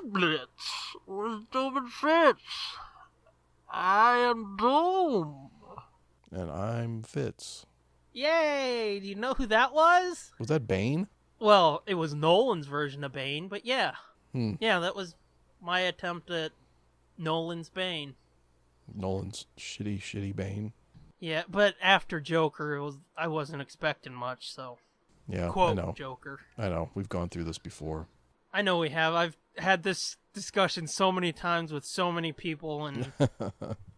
Blitz with stupid Fitz. I am Doom. And I'm Fitz. Yay! Do you know who that was? Was that Bane? Well, it was Nolan's version of Bane, but yeah. Yeah, that was my attempt at Nolan's Bane. Nolan's shitty Bane. Yeah, but after Joker, I wasn't expecting much, so... Yeah, Quote, I know. Joker. I know. We've gone through this before. I know we have. I've had this discussion so many times with so many people, and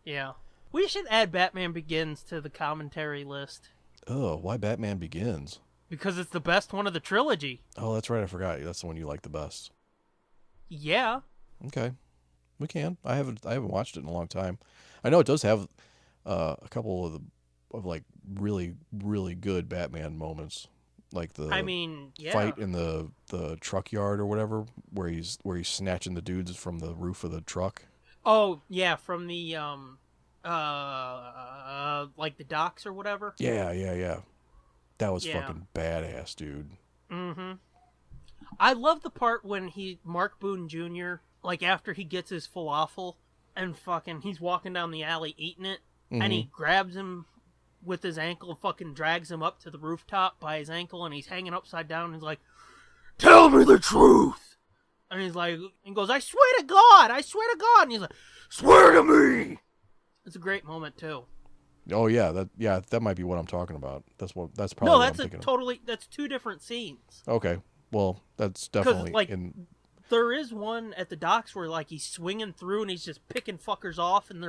yeah. We should add Batman Begins to the commentary list. Oh, why Batman Begins? Because it's the best one of the trilogy. Oh, that's right. I forgot. That's the one you like the best. Yeah. Okay. We can. I haven't watched it in a long time. I know it does have a couple of like really, really good Batman moments. Like the fight in the truck yard or whatever, where he's snatching the dudes from the roof of the truck. Oh yeah, from the like the docks or whatever. Yeah. That was fucking badass, dude. Mm-hmm. I love the part when Mark Boone Jr., like after he gets his falafel and fucking he's walking down the alley eating it, and he grabs him with his ankle and fucking drags him up to the rooftop by his ankle, and he's hanging upside down, and he's like, "Tell me the truth!" And he's like, he goes, "I swear to God! I swear to God!" And he's like, "Swear to me!" It's a great moment, too. Oh, yeah, that might be what I'm talking about. That's probably no, what that's I'm thinking that's two different scenes. Okay, well, that's definitely... There is one at the docks where, like, he's swinging through and he's just picking fuckers off, and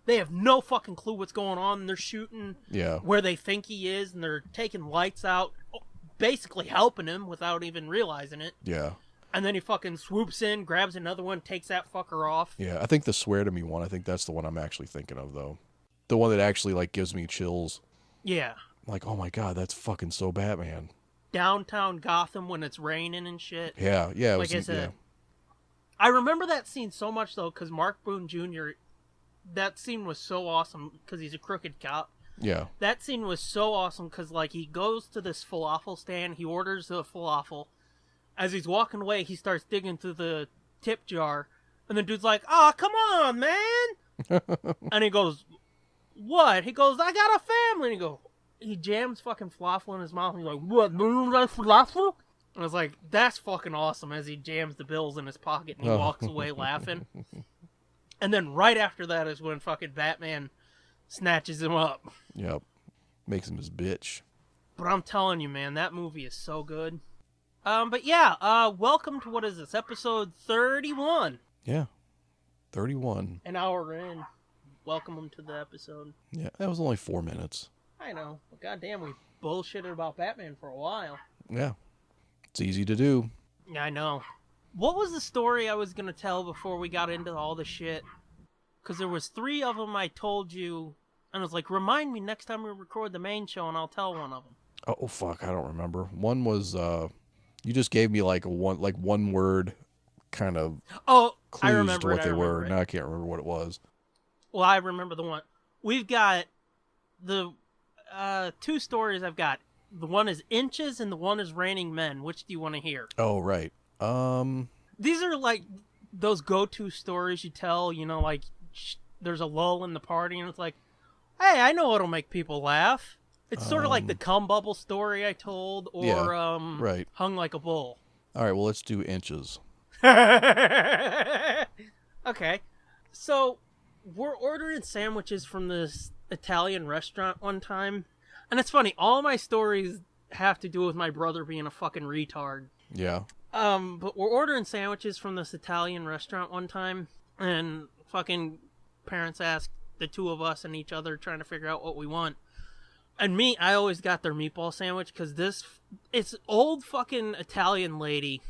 they have no fucking clue what's going on, and they're shooting where they think he is, and they're taking lights out, basically helping him without even realizing it. Yeah. And then he fucking swoops in, grabs another one, takes that fucker off. Yeah, I think the Swear to Me one, I think that's the one I'm actually thinking of, though. The one that actually, like, gives me chills. Yeah. Like, oh my God, that's fucking so Batman. Downtown Gotham when it's raining and shit. Yeah. Like I said, I remember that scene so much, though, because Mark Boone Jr., that scene was so awesome because he's a crooked cop. Yeah. That scene was so awesome because, like, he goes to this falafel stand, he orders the falafel. As he's walking away, he starts digging through the tip jar, and the dude's like, "Oh, come on, man!" And he goes, "What?" He goes, "I got a family." And he jams fucking falafel in his mouth, and he's like, "What, you like falafel?" And I was like, that's fucking awesome, as he jams the bills in his pocket, and he walks away laughing. And then right after that is when fucking Batman snatches him up. Yep. Makes him his bitch. But I'm telling you, man, that movie is so good. But yeah, welcome to, what is this, episode 31? Yeah. 31. An hour in. Welcome them to the episode. Yeah, that was only 4 minutes. I know. But goddamn, we bullshitted about Batman for a while. Yeah. It's easy to do. Yeah, I know. What was the story I was going to tell before we got into all the shit? Because there was 3 of them I told you, and I was like, remind me next time we record the main show, and I'll tell one of them. Oh, fuck, I don't remember. One was, you just gave me like one word kind of clues I remember to what it, they were. it. Now I can't remember what it was. Well, I remember the one. We've got the 2 stories I've got. The one is Inches, and the one is Raining Men. Which do you want to hear? Oh, right. These are like those go-to stories you tell, you know, like there's a lull in the party and it's like, hey, I know what'll make people laugh. It's sort of like the cum bubble story I told, or right. Hung Like a Bull. All right, well, let's do Inches. Okay. So we're ordering sandwiches from this Italian restaurant one time. And it's funny, all my stories have to do with my brother being a fucking retard. Yeah. But we're ordering sandwiches from this Italian restaurant one time, and fucking parents asked the 2 of us and each other, trying to figure out what we want. And me, I always got their meatball sandwich because it's old fucking Italian lady.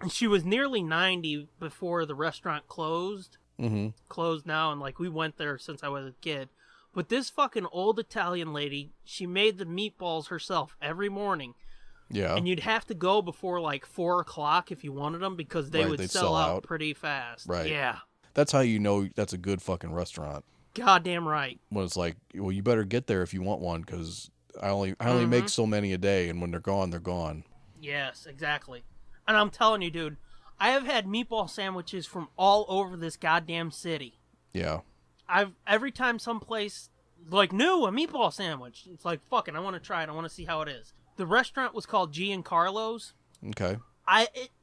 And she was nearly 90 before the restaurant closed. Mm-hmm. Closed now, and like we went there since I was a kid. But this fucking old Italian lady, she made the meatballs herself every morning. Yeah. And you'd have to go before like 4 o'clock if you wanted them because they would sell out pretty fast. Right. Yeah. That's how you know that's a good fucking restaurant. Goddamn right. When it's like, well, you better get there if you want one because I only make so many a day, and when they're gone, they're gone. Yes, exactly. And I'm telling you, dude, I have had meatball sandwiches from all over this goddamn city. Yeah. Every time someplace like new a meatball sandwich, it's like fucking I want to try it. I want to see how it is. The restaurant was called Gian Carlos. Okay.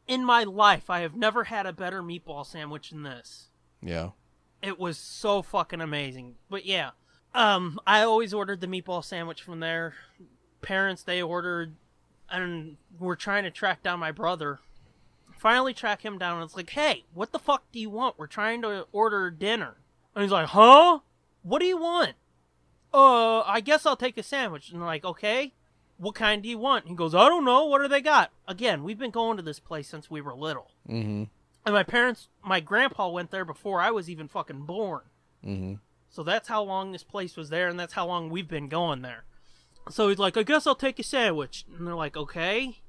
In my life, I have never had a better meatball sandwich than this. Yeah. It was so fucking amazing. But yeah, I always ordered the meatball sandwich from there. Parents, they ordered, and we're trying to track down my brother. Finally track him down, and it's like, hey, what the fuck do you want? We're trying to order dinner. And he's like, huh? What do you want? I guess I'll take a sandwich. And I'm like, okay, what kind do you want? He goes, I don't know. What do they got? Again, we've been going to this place since we were little. Mm-hmm. And my grandpa went there before I was even fucking born. Mm-hmm. So that's how long this place was there, and that's how long we've been going there. So he's like, I guess I'll take a sandwich. And they're like, okay,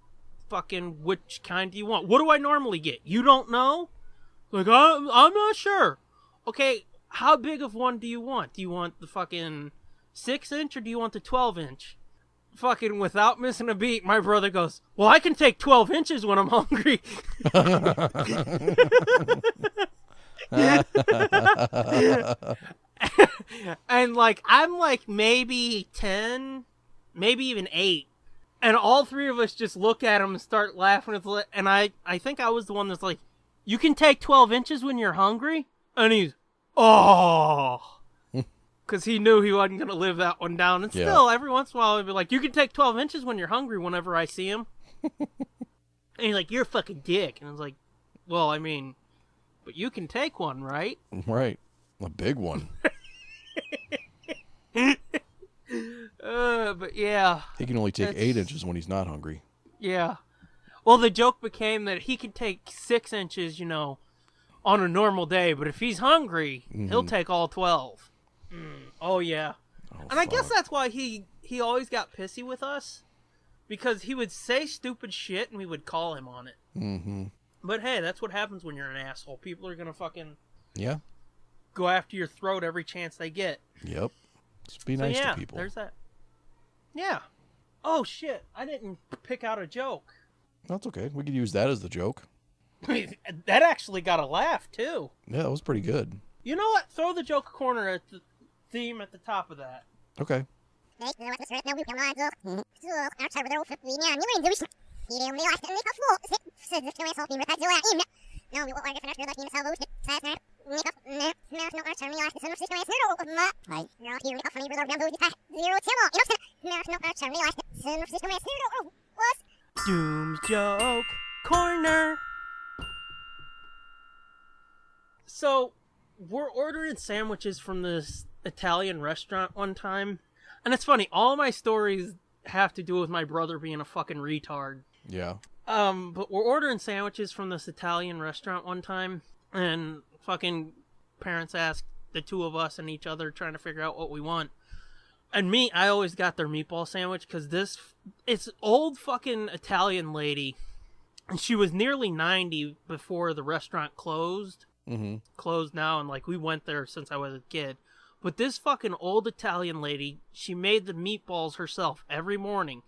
fucking which kind do you want? What do I normally get? You don't know? Like, I'm not sure. Okay, how big of one do you want? Do you want the fucking 6-inch or do you want the 12-inch? Fucking without missing a beat, my brother goes, well, I can take 12 inches when I'm hungry. And like, I'm like maybe 10, maybe even 8. And all three of us just look at him and start laughing. And I think I was the one that's like, you can take 12 inches when you're hungry? And he's, oh. Because he knew he wasn't going to live that one down. And still, every once in a while, he'd be like, you can take 12 inches when you're hungry whenever I see him. And he's like, you're a fucking dick. And I was like, well, I mean, but you can take one, right? Right. A big one. But yeah. He can only take 8 inches when he's not hungry. Yeah. Well, the joke became that he can take 6 inches, on a normal day. But if he's hungry, he'll take all 12. Oh, yeah. And I guess that's why he always got pissy with us. Because he would say stupid shit and we would call him on it. Mm-hmm. But hey, that's what happens when you're an asshole. People are going to fucking go after your throat every chance they get. Yep. Just be nice to people. There's that. Yeah. Oh, shit. I didn't pick out a joke. That's okay. We could use that as the joke. That actually got a laugh, too. Yeah, that was pretty good. You know what? Throw the joke corner at the theme at the top of that. Okay. Doom's joke corner. So, we're ordering sandwiches from this Italian restaurant one time. And it's funny, all my stories have to do with my brother being a fucking retard. Yeah. But we're ordering sandwiches from this Italian restaurant one time, and fucking parents asked the two of us and each other trying to figure out what we want. And me, I always got their meatball sandwich because it's old fucking Italian lady, and she was nearly 90 before the restaurant closed. Mm-hmm. Closed now, and like we went there since I was a kid. But this fucking old Italian lady, she made the meatballs herself every morning.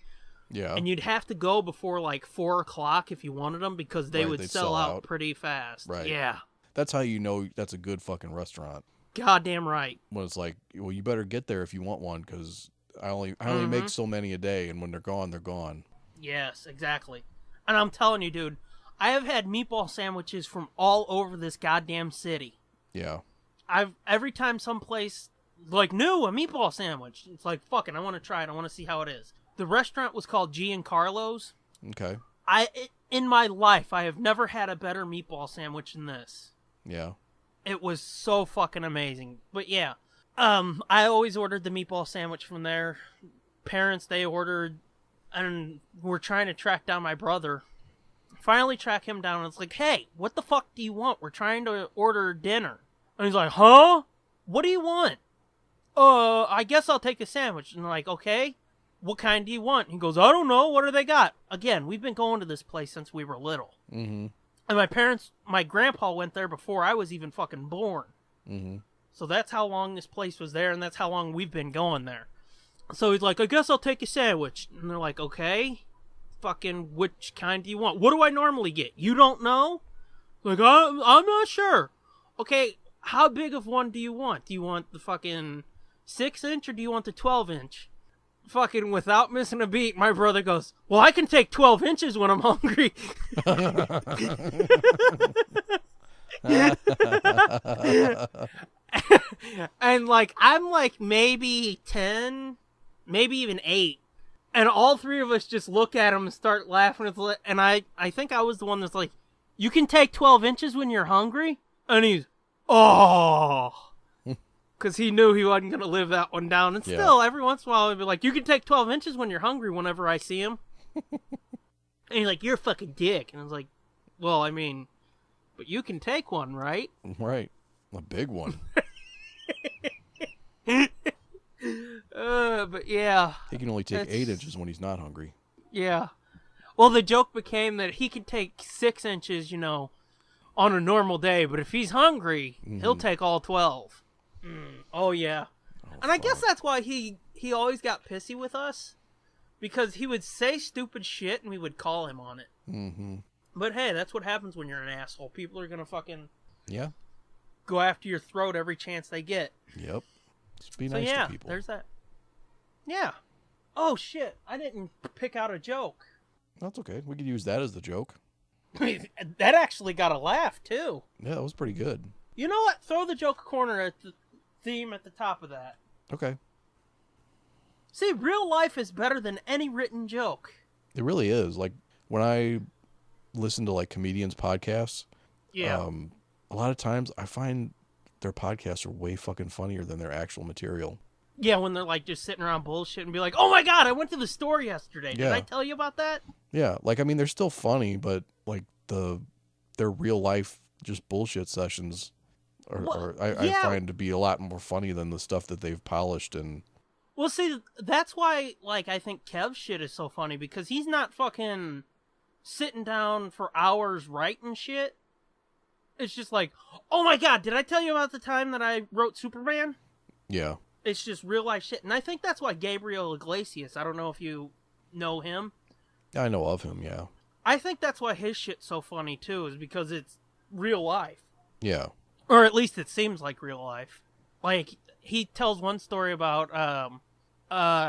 Yeah. And you'd have to go before like 4 o'clock if you wanted them because they would sell out pretty fast. Right. Yeah. That's how you know that's a good fucking restaurant. Goddamn right. When it's like, well, you better get there if you want one because I only make so many a day, and when they're gone, they're gone. Yes, exactly. And I'm telling you, dude, I have had meatball sandwiches from all over this goddamn city. Yeah. Every time someplace like new a meatball sandwich, it's like fucking I want to try it. I want to see how it is. The restaurant was called Gian Carlos. Okay. In my life, I have never had a better meatball sandwich than this. Yeah. It was so fucking amazing. But yeah, I always ordered the meatball sandwich from there. parents, they ordered, and we're trying to track down my brother. Finally track him down, and it's like, hey, what the fuck do you want? We're trying to order dinner. And he's like, huh? What do you want? I guess I'll take a sandwich. And they're like, okay, what kind do you want? He goes, I don't know. What do they got? Again, we've been going to this place since we were little. Mm-hmm. And my grandpa went there before I was even fucking born. Mm-hmm. So that's how long this place was there, and that's how long we've been going there. So he's like, I guess I'll take a sandwich. And they're like, okay, fucking which kind do you want? What do I normally get? You don't know? Like, I'm not sure. Okay, how big of one do you want? Do you want the fucking 6-inch or do you want the 12-inch? Fucking without missing a beat, my brother goes, well, I can take 12 inches when I'm hungry. And like, I'm like maybe 10, maybe even 8. And all three of us just look at him and start laughing. And I think I was the one that's like, you can take 12 inches when you're hungry? And he's, oh. Because he knew he wasn't going to live that one down. And still, every once in a while, he'd be like, you can take 12 inches when you're hungry whenever I see him. And he's like, you're a fucking dick. And I was like, well, I mean, but you can take one, right? Right. A big one. But yeah. He can only take 8 inches when he's not hungry. Yeah. Well, the joke became that he can take 6 inches, on a normal day. But if he's hungry, he'll take all 12. Oh, yeah. And I guess that's why he always got pissy with us. Because he would say stupid shit and we would call him on it. Mm-hmm. But hey, that's what happens when you're an asshole. People are going to fucking go after your throat every chance they get. Yep. Just be nice to people. There's that. Yeah. Oh, shit. I didn't pick out a joke. That's okay. We could use that as the joke. That actually got a laugh, too. Yeah, that was pretty good. You know what? Throw the joke corner at the theme at the top of that. Okay. See, real life is better than any written joke. It really is. Like, when I listen to, like, comedians' podcasts, a lot of times I find their podcasts are way fucking funnier than their actual material. Yeah, when they're, like, just sitting around bullshit and be like, oh my god, I went to the store yesterday. Did I tell you about that? Yeah, like, I mean, they're still funny, but, like, their real life just bullshit sessions I find to be a lot more funny than the stuff that they've polished and... Well, see, that's why, like, I think Kev's shit is so funny, because he's not fucking sitting down for hours writing shit. It's just like, oh my god, did I tell you about the time that I wrote Superman? Yeah. It's just real life shit. And I think that's why Gabriel Iglesias, I don't know if you know him. I know of him, yeah. I think that's why his shit's so funny, too, is because it's real life. Yeah. Or at least it seems like real life. Like, he tells one story about,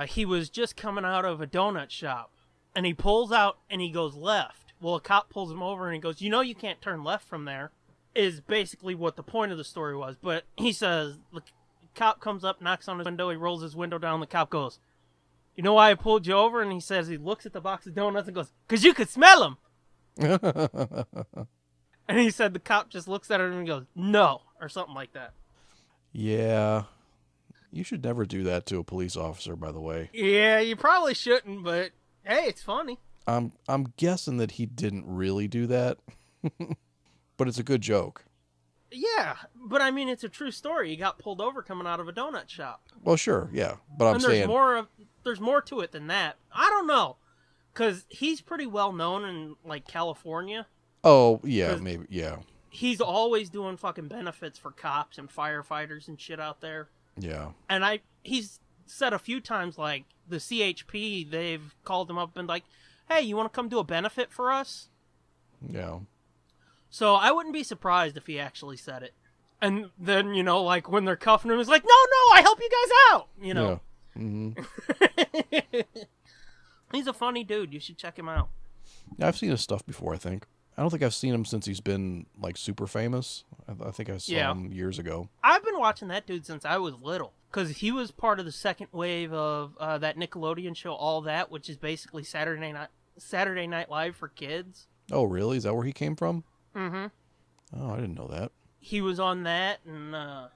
he was just coming out of a donut shop, and he pulls out, and he goes left. Well, a cop pulls him over, and he goes, you can't turn left from there, is basically what the point of the story was. But he says, the cop comes up, knocks on his window, he rolls his window down, the cop goes, you know why I pulled you over? And he says, he looks at the box of donuts and goes, 'cause you could smell them. And he said the cop just looks at him and goes, no, or something like that. Yeah. You should never do that to a police officer, by the way. Yeah, you probably shouldn't, but hey, it's funny. I'm guessing that he didn't really do that. But it's a good joke. Yeah, but I mean, it's a true story. He got pulled over coming out of a donut shop. Well, sure, yeah. But I'm saying... There's more to it than that. I don't know. Because he's pretty well known in, like, California. Oh, yeah, maybe, yeah. He's always doing fucking benefits for cops and firefighters and shit out there. Yeah. And he's said a few times, like, the CHP, they've called him up and been like, hey, you want to come do a benefit for us? Yeah. So I wouldn't be surprised if he actually said it. And then, like, when they're cuffing him, it's like, no, I help you guys out, Yeah. Mm-hmm. He's a funny dude. You should check him out. Yeah, I've seen his stuff before, I think. I don't think I've seen him since he's been, like, super famous. I think I saw him years ago. I've been watching that dude since I was little. Because he was part of the second wave of that Nickelodeon show, All That, which is basically Saturday Night Live for kids. Oh, really? Is that where he came from? Mm-hmm. Oh, I didn't know that. He was on that, and, I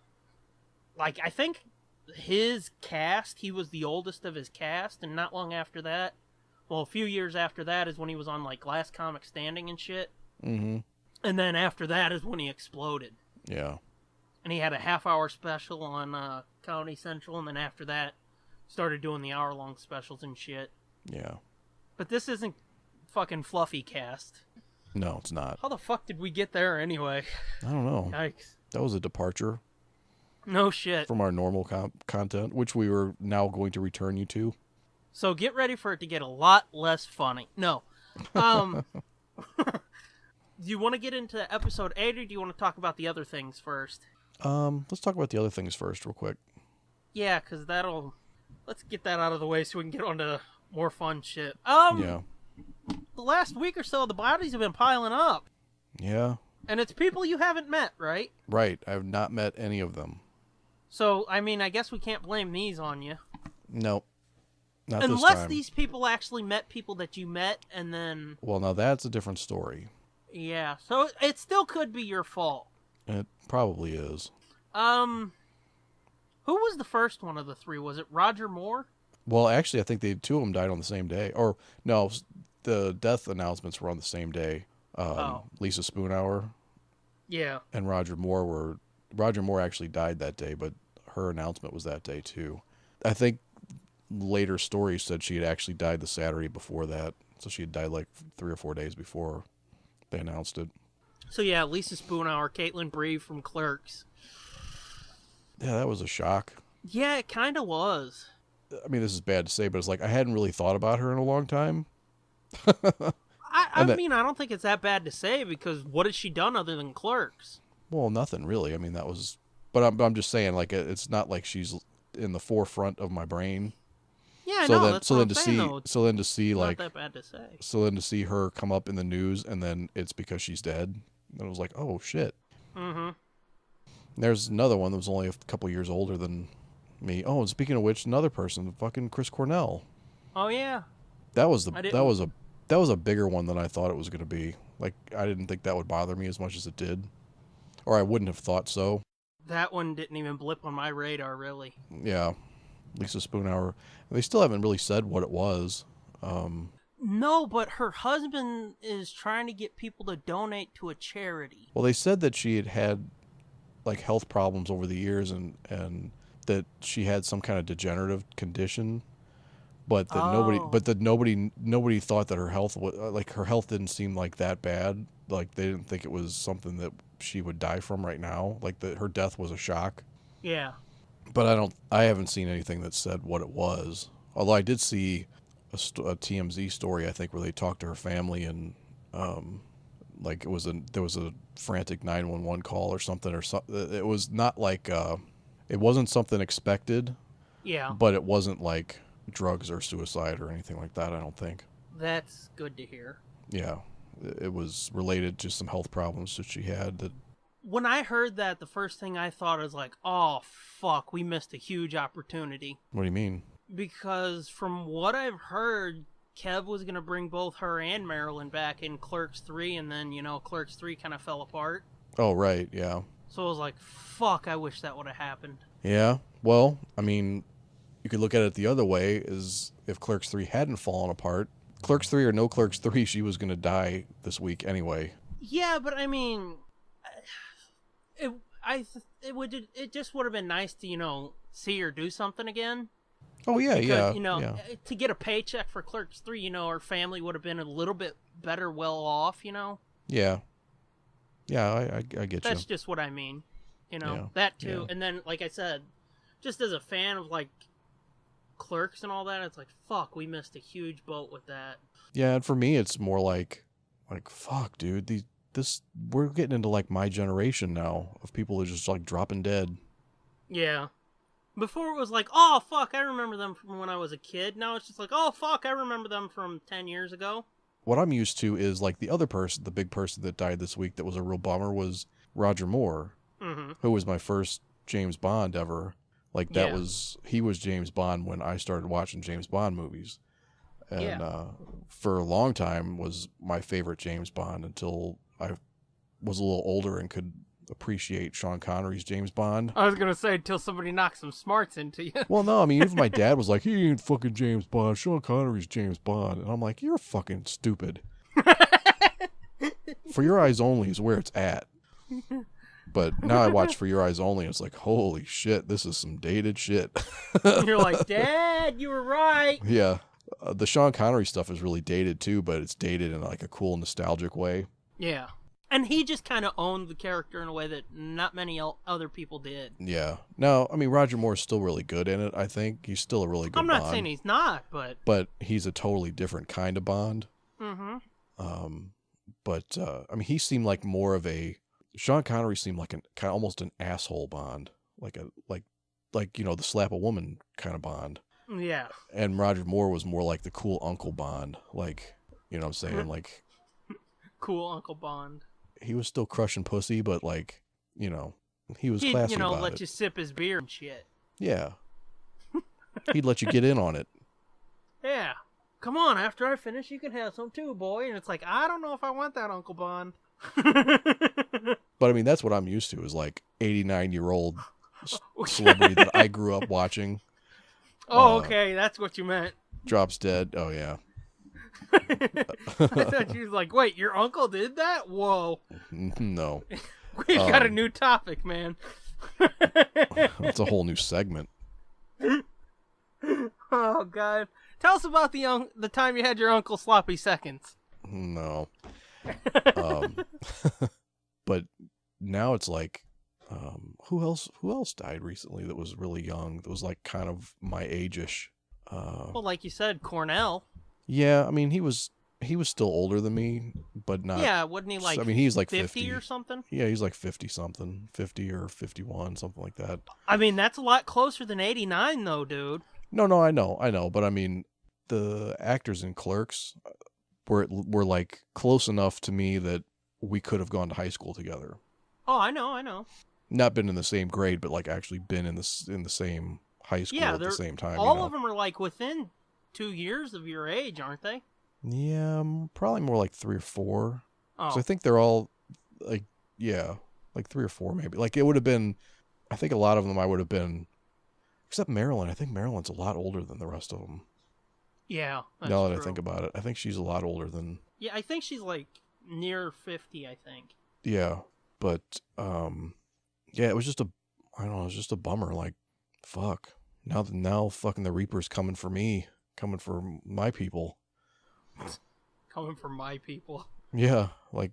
think his cast, he was the oldest of his cast, and not long after that, well, a few years after that is when he was on, like, Last Comic Standing and shit. Mm-hmm. And then after that is when he exploded. Yeah. And he had a half-hour special on Comedy Central, and then after that, started doing the hour-long specials and shit. Yeah. But this isn't fucking fluffy cast. No, it's not. How the fuck did we get there anyway? I don't know. Yikes. That was a departure. No shit. From our normal content, which we were now going to return you to. So get ready for it to get a lot less funny. No. Do you want to get into episode 8, or do you want to talk about the other things first? Let's talk about the other things first real quick. Yeah, because let's get that out of the way so we can get on to more fun shit. Yeah. The last week or so, the bodies have been piling up. Yeah. And it's people you haven't met, right? Right. I have not met any of them. So, I mean, I guess we can't blame these on you. No. Not this time. Unless these people actually met people that you met, and then... Well, now that's a different story. Yeah, so it still could be your fault. It probably is. Who was the first one of the three? Was it Roger Moore? Well, actually, I think two of them died on the same day. Or, no, the death announcements were on the same day. Lisa Spoonhour. Yeah. And Roger Moore actually died that day, but her announcement was that day, too. I think later stories said she had actually died the Saturday before that. So she had died like 3 or 4 days before they announced it. So yeah, Lisa Spoonhour, Caitlin Bree from Clerks. Yeah, that was a shock. Yeah, it kind of was. I mean, this is bad to say, but it's like I hadn't really thought about her in a long time. I mean, I don't think it's that bad to say, because what has she done other than Clerks? Well, nothing really. I mean, that was... But I'm just saying, like, it's not like she's in the forefront of my brain. Yeah, I know. That's what I'm saying, though. So then to see, like... Not that bad to say. So then to see her come up in the news, and then it's because she's dead. And it was like, oh, shit. Mm-hmm. There's another one that was only a couple years older than me. Oh, and speaking of which, another person, fucking Chris Cornell. Oh, yeah. That was a bigger one than I thought it was going to be. Like, I didn't think that would bother me as much as it did. Or I wouldn't have thought so. That one didn't even blip on my radar, really. Yeah. Lisa Spoonhour. They still haven't really said what it was. No, but her husband is trying to get people to donate to a charity. Well, they said that she had like health problems over the years and that she had some kind of degenerative condition, but that nobody thought that her health her health didn't seem like that bad. Like they didn't think it was something that she would die from right now. Like her death was a shock. Yeah. But I haven't seen anything that said what it was. Although I did see a TMZ story, I think, where they talked to her family and like there was a frantic 911 call or something. It was not like it wasn't something expected. Yeah. But it wasn't like drugs or suicide or anything like that, I don't think. That's good to hear. Yeah. It was related to some health problems that she had. When I heard that, the first thing I thought was like, oh, fuck, we missed a huge opportunity. What do you mean? Because from what I've heard, Kev was going to bring both her and Marilyn back in Clerks 3, and then, Clerks 3 kind of fell apart. Oh, right, yeah. So I was like, fuck, I wish that would have happened. Yeah, well, I mean, you could look at it the other way, is if Clerks 3 hadn't fallen apart, Clerks 3 or no Clerks 3, she was going to die this week anyway. Yeah, but I mean, it just would have been nice to, see her do something again. Oh, yeah, because, yeah. To get a paycheck for Clerks 3, her family would have been a little bit better well off, Yeah. Yeah, I get you. That's just what I mean. Yeah, that too. yeah. And then, like I said, just as a fan of, like, Clerks and all that, it's like, fuck, we missed a huge boat with that. Yeah, and for me, it's more like fuck, dude, we're getting into, like, my generation now of people who are just, like, dropping dead. Yeah. Before it was like, oh, fuck, I remember them from when I was a kid. Now it's just like, oh, fuck, I remember them from 10 years ago. What I'm used to is, like, the other person, the big person that died this week that was a real bummer was Roger Moore, who was my first James Bond ever. Like, he was James Bond when I started watching James Bond movies. And for a long time was my favorite James Bond until I was a little older and could appreciate Sean Connery's James Bond. I was gonna say until somebody knocks some smarts into you. Well, no, I mean, even my dad was like, he ain't fucking James Bond. Sean Connery's James Bond. And I'm like, you're fucking stupid. For Your Eyes Only is where it's at. But now I watch For Your Eyes Only, and it's like, holy shit, this is some dated shit. You're like, Dad, you were right. Yeah. The Sean Connery stuff is really dated too, but it's dated in like a cool, nostalgic way. Yeah. And he just kind of owned the character in a way that not many other people did. Yeah. No, I mean, Roger Moore's still really good in it, I think. He's still a really good Bond. I'm not saying he's not, but... But he's a totally different kind of Bond. Mm-hmm. But, I mean, he seemed like more of a... Sean Connery seemed like almost an asshole Bond. Like, you know, the slap a woman kind of Bond. Yeah. And Roger Moore was more like the cool Uncle Bond. Like, you know what I'm saying? Like... Cool Uncle Bond. He was still crushing pussy, but like, you know, he was classy about it. He'd, let you sip his beer and shit. Yeah. He'd let you get in on it. Yeah. Come on, after I finish, you can have some too, boy. And it's like, I don't know if I want that, Uncle Bond. But I mean, that's what I'm used to, is like 89-year-old celebrity that I grew up watching. Oh, okay, that's what you meant. Drops dead. Oh, yeah. I thought you was like, wait, your uncle did that? Whoa. No. We've got a new topic, man. It's a whole new segment. Oh, God. Tell us about the time you had your uncle sloppy seconds. No. But now it's like, who else died recently that was really young, that was like kind of my age-ish? Well, like you said, Cornell. Yeah, I mean, he was still older than me, but not... Yeah, wasn't he like... I mean, he's like 50 or something? Yeah, he's like 50-something. 50 or 51, something like that. I mean, that's a lot closer than 89, though, dude. No, I know. But I mean, the actors in Clerks were like close enough to me that we could have gone to high school together. Oh, I know. Not been in the same grade, but like actually been in the same high school at the same time. All of them are like within 2 years of your age, aren't they? Yeah, probably more like 3 or 4. Oh. So I think they're all like, yeah, like 3 or 4 maybe. Like it would have been, I think a lot of them I would have been, except Marilyn. I think Marilyn's a lot older than the rest of them. Yeah. Now that I think about it, I think she's a lot older than. Yeah, I think she's like near 50, I think. Yeah, but yeah, it was just I don't know, it was just a bummer. Like, fuck. Now fucking the Reaper's coming for me. Coming for my people. Coming for my people. Yeah, like...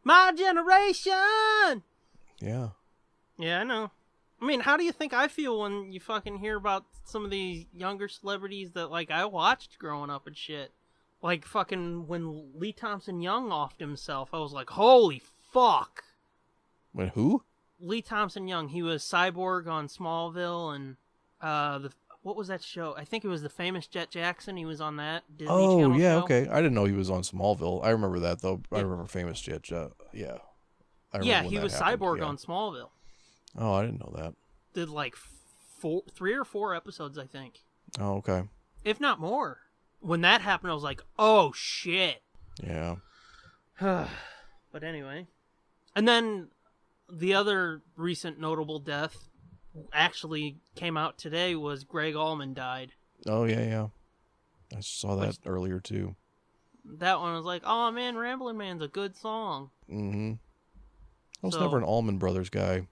My generation! Yeah. Yeah, I know. I mean, how do you think I feel when you fucking hear about some of these younger celebrities that, like, I watched growing up and shit? Like, fucking when Lee Thompson Young offed himself, I was like, holy fuck! When who? Lee Thompson Young. He was Cyborg on Smallville and, what was that show? I think it was The Famous Jet Jackson. He was on that Disney Channel show. Okay. I didn't know he was on Smallville. I remember that, though. I remember Famous Jet. Yeah. Yeah, he was Cyborg on Smallville. Oh, I didn't know that. Did like 3 or 4 episodes, I think. Oh, okay. If not more. When that happened, I was like, oh, shit. Yeah. But anyway. And then the other recent notable death actually came out today was Greg Allman died. Oh, yeah. I saw that earlier, too. That one was like, oh, man, Ramblin' Man's a good song. Mm-hmm. I was never an Allman Brothers guy.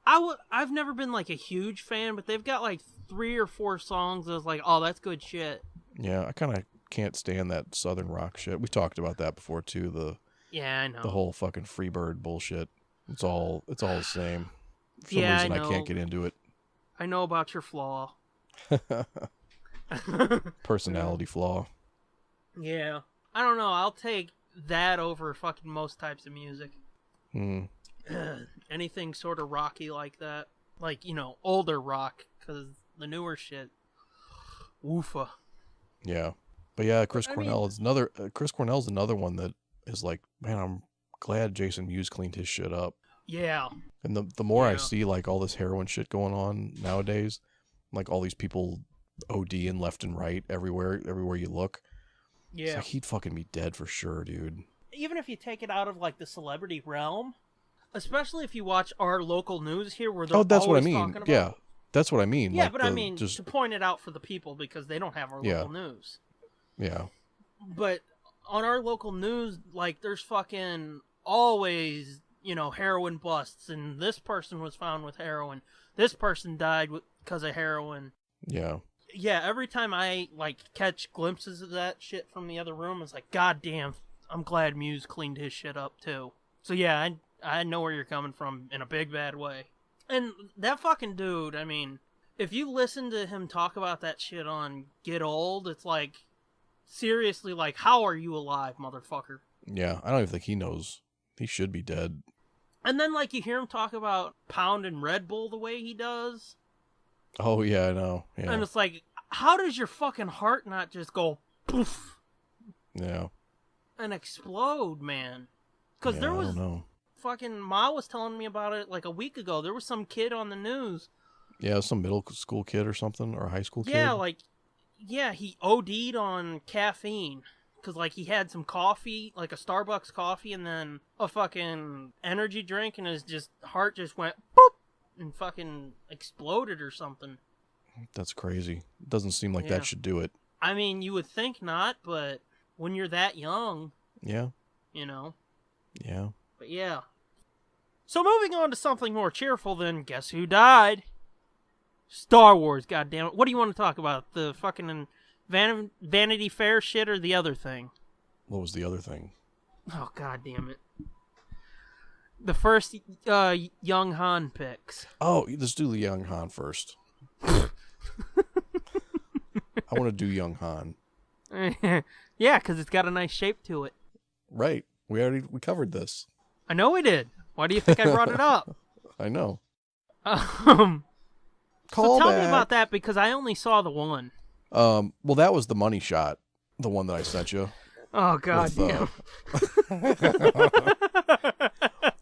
I've never been, like, a huge fan, but they've got, like, 3 or 4 songs that was like, oh, that's good shit. Yeah, I kind of can't stand that Southern rock shit. We talked about that before, too. Yeah, I know. The whole fucking Freebird bullshit. It's all the same. For some reason, I can't get into it. I know about your flaw. Personality flaw. Yeah. I don't know. I'll take that over fucking most types of music. Anything sort of rocky like that. Like, older rock. Because the newer shit. Woofa. Yeah. But yeah, Chris Cornell's another one that is like, man, I'm glad Jason Mewes cleaned his shit up. Yeah. And the more I see like all this heroin shit going on nowadays, like all these people ODing left and right everywhere you look. Yeah. It's like he'd fucking be dead for sure, dude. Even if you take it out of like the celebrity realm, Especially if you watch our local news here, where they're that's what I always mean. talking about... Yeah, that's what I mean. Yeah, like but I mean, to point it out for the people, because they don't have our local news. Yeah. But on our local news, like, there's fucking always, heroin busts, and this person was found with heroin. This person died because of heroin. Yeah. Yeah, every time I, catch glimpses of that shit from the other room, it's like, God damn, I'm glad Muse cleaned his shit up, too. So yeah, I know where you're coming from in a big bad way. And that fucking dude, I mean, if you listen to him talk about that shit on Get Old, it's like, seriously, like, how are you alive, motherfucker? Yeah, I don't even think he knows. He should be dead. And then, you hear him talk about pounding Red Bull the way he does. Oh, yeah, I know. Yeah. And it's like, how does your fucking heart not just go poof? Yeah. And explode, man. Because there was... I don't know. Fucking Ma was telling me about it a week ago. There was some kid on the news. Yeah, some middle school kid or something, or a high school kid. Yeah, he OD'd on caffeine. Because, he had some coffee, a Starbucks coffee, and then a fucking energy drink, and his heart just went boop, and fucking exploded or something. That's crazy. It doesn't seem like that should do it. I mean, you would think not, but when you're that young... Yeah. Yeah. But yeah. So moving on to something more cheerful than guess who died? Star Wars, goddammit. What do you want to talk about? The fucking Vanity Fair shit or the other thing? What was the other thing? Oh, goddammit. The first young Han picks. Oh, let's do the young Han first. I want to do young Han. Yeah, because it's got a nice shape to it. Right. We covered this. I know we did. Why do you think I brought it up? I know. So tell me about that, because I only saw the one. Well, that was the money shot, the one that I sent you. Oh, God damn.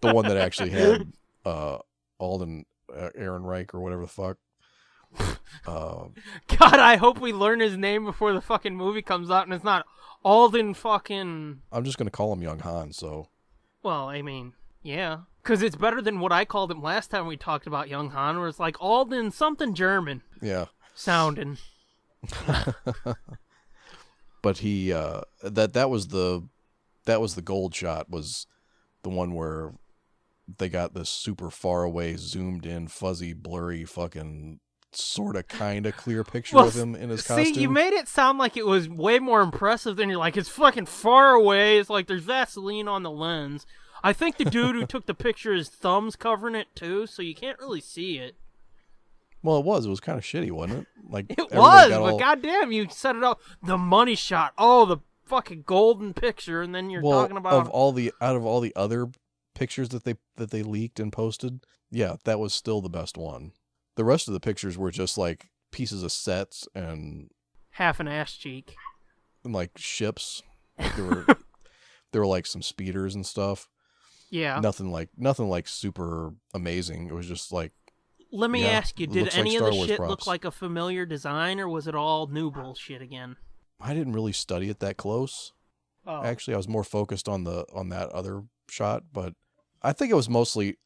The one that actually had Alden Ehrenreich or whatever the fuck. God, I hope we learn his name before the fucking movie comes out and it's not Alden fucking... I'm just going to call him Young Han, so... Well, I mean, yeah. Because it's better than what I called him last time we talked about Young Han, where it's like Alden something German. Yeah. Sounding. But he, that was the gold shot, was the one where they got this super far away, zoomed in, fuzzy, blurry, fucking sort of kind of clear picture of him in his costume. See, you made it sound like it was way more impressive than you're like, it's fucking far away. It's like there's Vaseline on the lens. I think the dude who took the picture, his thumb's covering it too, so you can't really see it. Well, it was kind of shitty, wasn't it? Like it was, but goddamn, you set it up. The money shot. Oh, the fucking golden picture, and then you're talking about out of all the other pictures that they leaked and posted. Yeah, that was still the best one. The rest of the pictures were just like pieces of sets and half an ass cheek and like ships. Like there were like some speeders and stuff. Yeah, nothing like super amazing. It was just like. Let me ask you: did any of the shit look like a familiar design, or was it all new bullshit again? I didn't really study it that close. Oh. Actually, I was more focused on that other shot, but I think it was mostly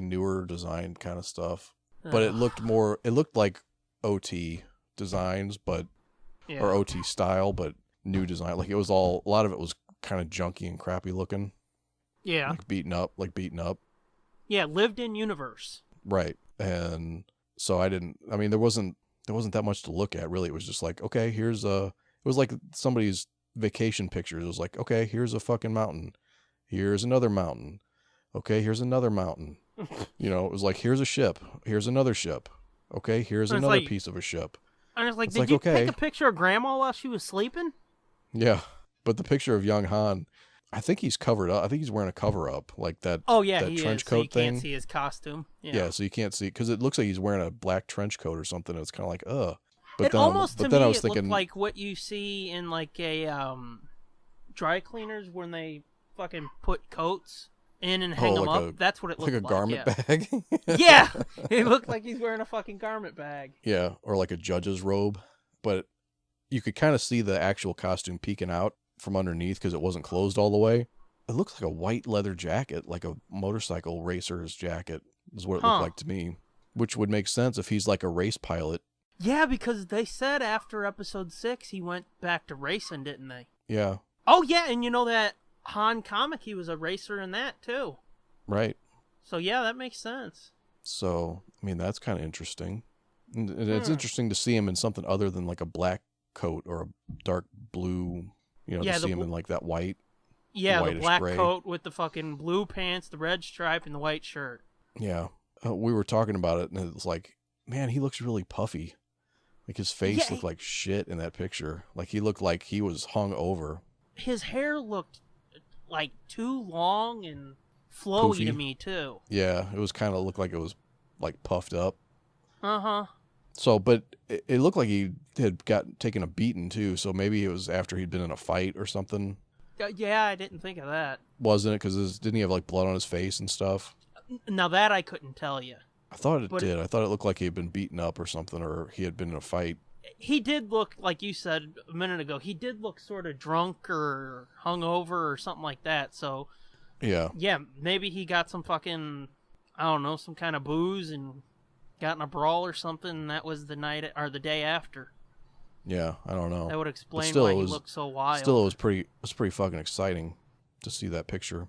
newer design kind of stuff. But it looked like OT designs, or OT style, but new design. Like a lot of it was kind of junky and crappy looking. Yeah. Like beaten up. Yeah, lived in universe. Right. And so there wasn't that much to look at really. It was just like, okay, it was like somebody's vacation pictures. It was like, okay, here's a fucking mountain. Here's another mountain. Okay, here's another mountain. It was like, here's a ship. Here's another ship. Okay, here's another piece of a ship. And it's like, did you take a picture of Grandma while she was sleeping? Yeah, but the picture of young Han, I think he's covered up. I think he's wearing a cover-up, like that. Oh yeah, that he trench is. coat So you thing. can't see his costume. Yeah, so you can't see because it looks like he's wearing a black trench coat or something. And it's kind of like, But it then, almost but to then me I was it thinking, looked like what you see in like a dry cleaners when they fucking put coats in and hang them up. That's what it looked like. Like a garment bag. Yeah, it looked like he's wearing a fucking garment bag. Yeah, or like a judge's robe, but you could kind of see the actual costume peeking out from underneath because it wasn't closed all the way. it looks like a white leather jacket, like a motorcycle racer's jacket is what it looked like to me, which would make sense if he's like a race pilot. Yeah, because they said after episode 6 he went back to racing, didn't they? Yeah. Oh, yeah, and you know that Han comic, he was a racer in that, too. Right. So, yeah, that makes sense. So, I mean, that's kind of interesting. And it's interesting to see him in something other than like a black coat or a dark blue, to see him in like that white. Yeah, the black gray coat with the fucking blue pants, the red stripe, and the white shirt. Yeah. We were talking about it, and it was like, man, he looks really puffy. Like, his face looked like shit in that picture. Like, he looked like he was hung over. His hair looked, like, too long and flowy to me, too. Yeah, it was kind of looked like it was, like, puffed up. Uh-huh. So, but it looked like he had taken a beating, too, so maybe it was after he'd been in a fight or something. Yeah, I didn't think of that. Wasn't it? Because didn't he have, like, blood on his face and stuff? Now, that I couldn't tell you. I thought it did. I thought it looked like he had been beaten up or something, or he had been in a fight. He did look, like you said a minute ago, he did look sort of drunk or hungover or something like that, so... Yeah. Yeah, maybe he got some fucking, I don't know, some kind of booze and got in a brawl or something, and that was the night, or the day after. Yeah, I don't know. That would explain why he looked so wild. Still, it was pretty fucking exciting to see that picture.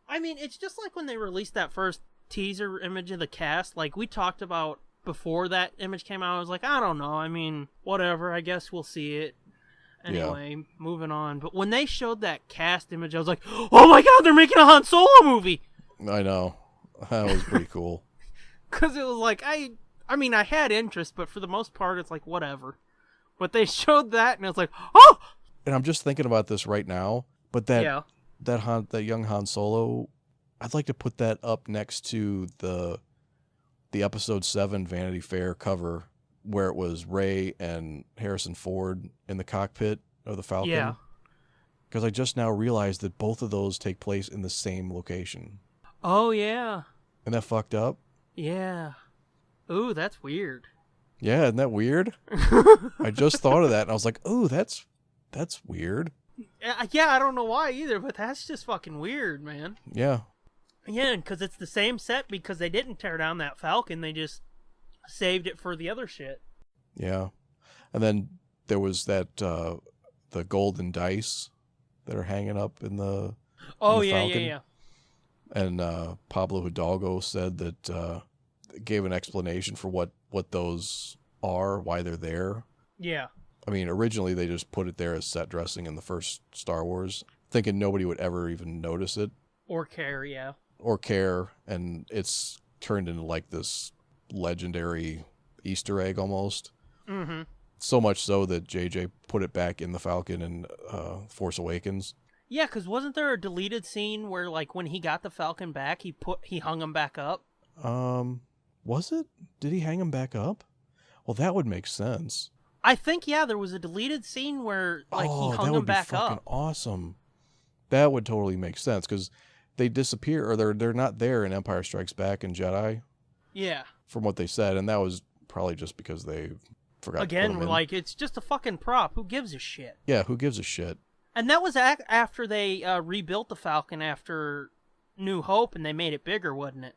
I mean, it's just like when they released that first teaser image of the cast, like we talked about before that image came out. I was like, I don't know, I mean, whatever, I guess we'll see it. Anyway, moving on. But when they showed that cast image, I was like, oh my god, they're making a Han Solo movie! I know. That was pretty cool. Because it was like, I mean, I had interest, but for the most part, it's like, whatever. But they showed that, and it's like, oh! And I'm just thinking about this right now, but that young Han Solo, I'd like to put that up next to the Episode VII Vanity Fair cover, where it was Rey and Harrison Ford in the cockpit of the Falcon. Yeah. Because I just now realized that both of those take place in the same location. Oh, yeah. Isn't that fucked up? Yeah. Ooh, that's weird. Yeah, isn't that weird? I just thought of that, and I was like, ooh, that's weird. Yeah, I don't know why either, but that's just fucking weird, man. Yeah. Yeah, because it's the same set because they didn't tear down that Falcon. They just saved it for the other shit. Yeah. And then there was that, the golden dice that are hanging up in the Falcon. Yeah. And Pablo Hidalgo said that, gave an explanation for what those are, why they're there. Yeah. I mean, originally they just put it there as set dressing in the first Star Wars, thinking nobody would ever even notice it. Or care, yeah. Or care, and it's turned into like this legendary Easter egg almost. Mm-hmm. So much so that JJ put it back in the Falcon in Force Awakens. Yeah, because wasn't there a deleted scene where, like, when he got the Falcon back, he hung him back up? Was it? Did he hang him back up? Well, that would make sense. I think, yeah, there was a deleted scene where, like, he hung him back up. That would be fucking awesome. That would totally make sense, because they disappear, or they're not there in Empire Strikes Back and Jedi. Yeah. From what they said, and that was probably just because they forgot to put them in. Like, it's just a fucking prop. Who gives a shit? Yeah, who gives a shit? And that was after they rebuilt the Falcon after New Hope, and they made it bigger, wasn't it?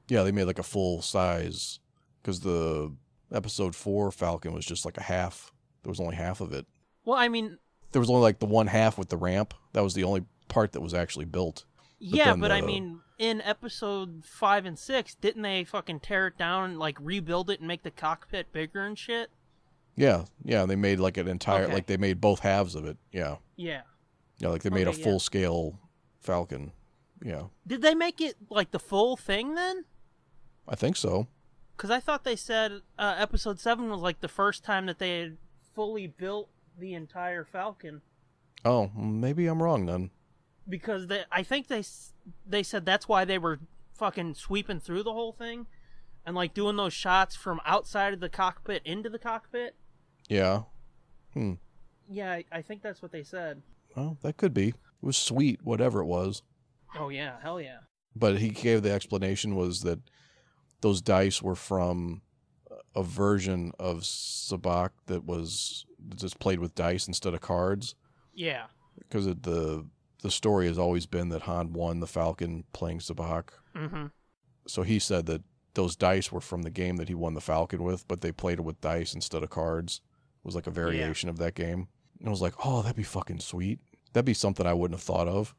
Yeah, they made like a full size, because the Episode 4 Falcon was just like a half. There was only half of it. Well, I mean... There was only like the one half with the ramp. That was the only part that was actually built. But I mean, in Episode 5 and 6, didn't they fucking tear it down and, like, rebuild it and make the cockpit bigger and shit? Yeah, they made like an entire, like they made both halves of it, yeah. Yeah. Yeah, like they made a full-scale Falcon, yeah. Did they make it, like, the full thing then? I think so. Because I thought they said Episode 7 was, like, the first time that they had fully built the entire Falcon. Oh, maybe I'm wrong then. Because I think they said that's why they were fucking sweeping through the whole thing and, like, doing those shots from outside of the cockpit into the cockpit. Yeah. Yeah, I think that's what they said. Well, that could be. It was sweet, whatever it was. Oh, yeah, hell yeah. But he gave the explanation was that those dice were from a version of Sabacc that was just played with dice instead of cards. Yeah. Because the the story has always been that Han won the Falcon playing Sabacc. Mm-hmm. So he said that those dice were from the game that he won the Falcon with, but they played it with dice instead of cards. It was like a variation of that game. And I was like, oh, that'd be fucking sweet. That'd be something I wouldn't have thought of.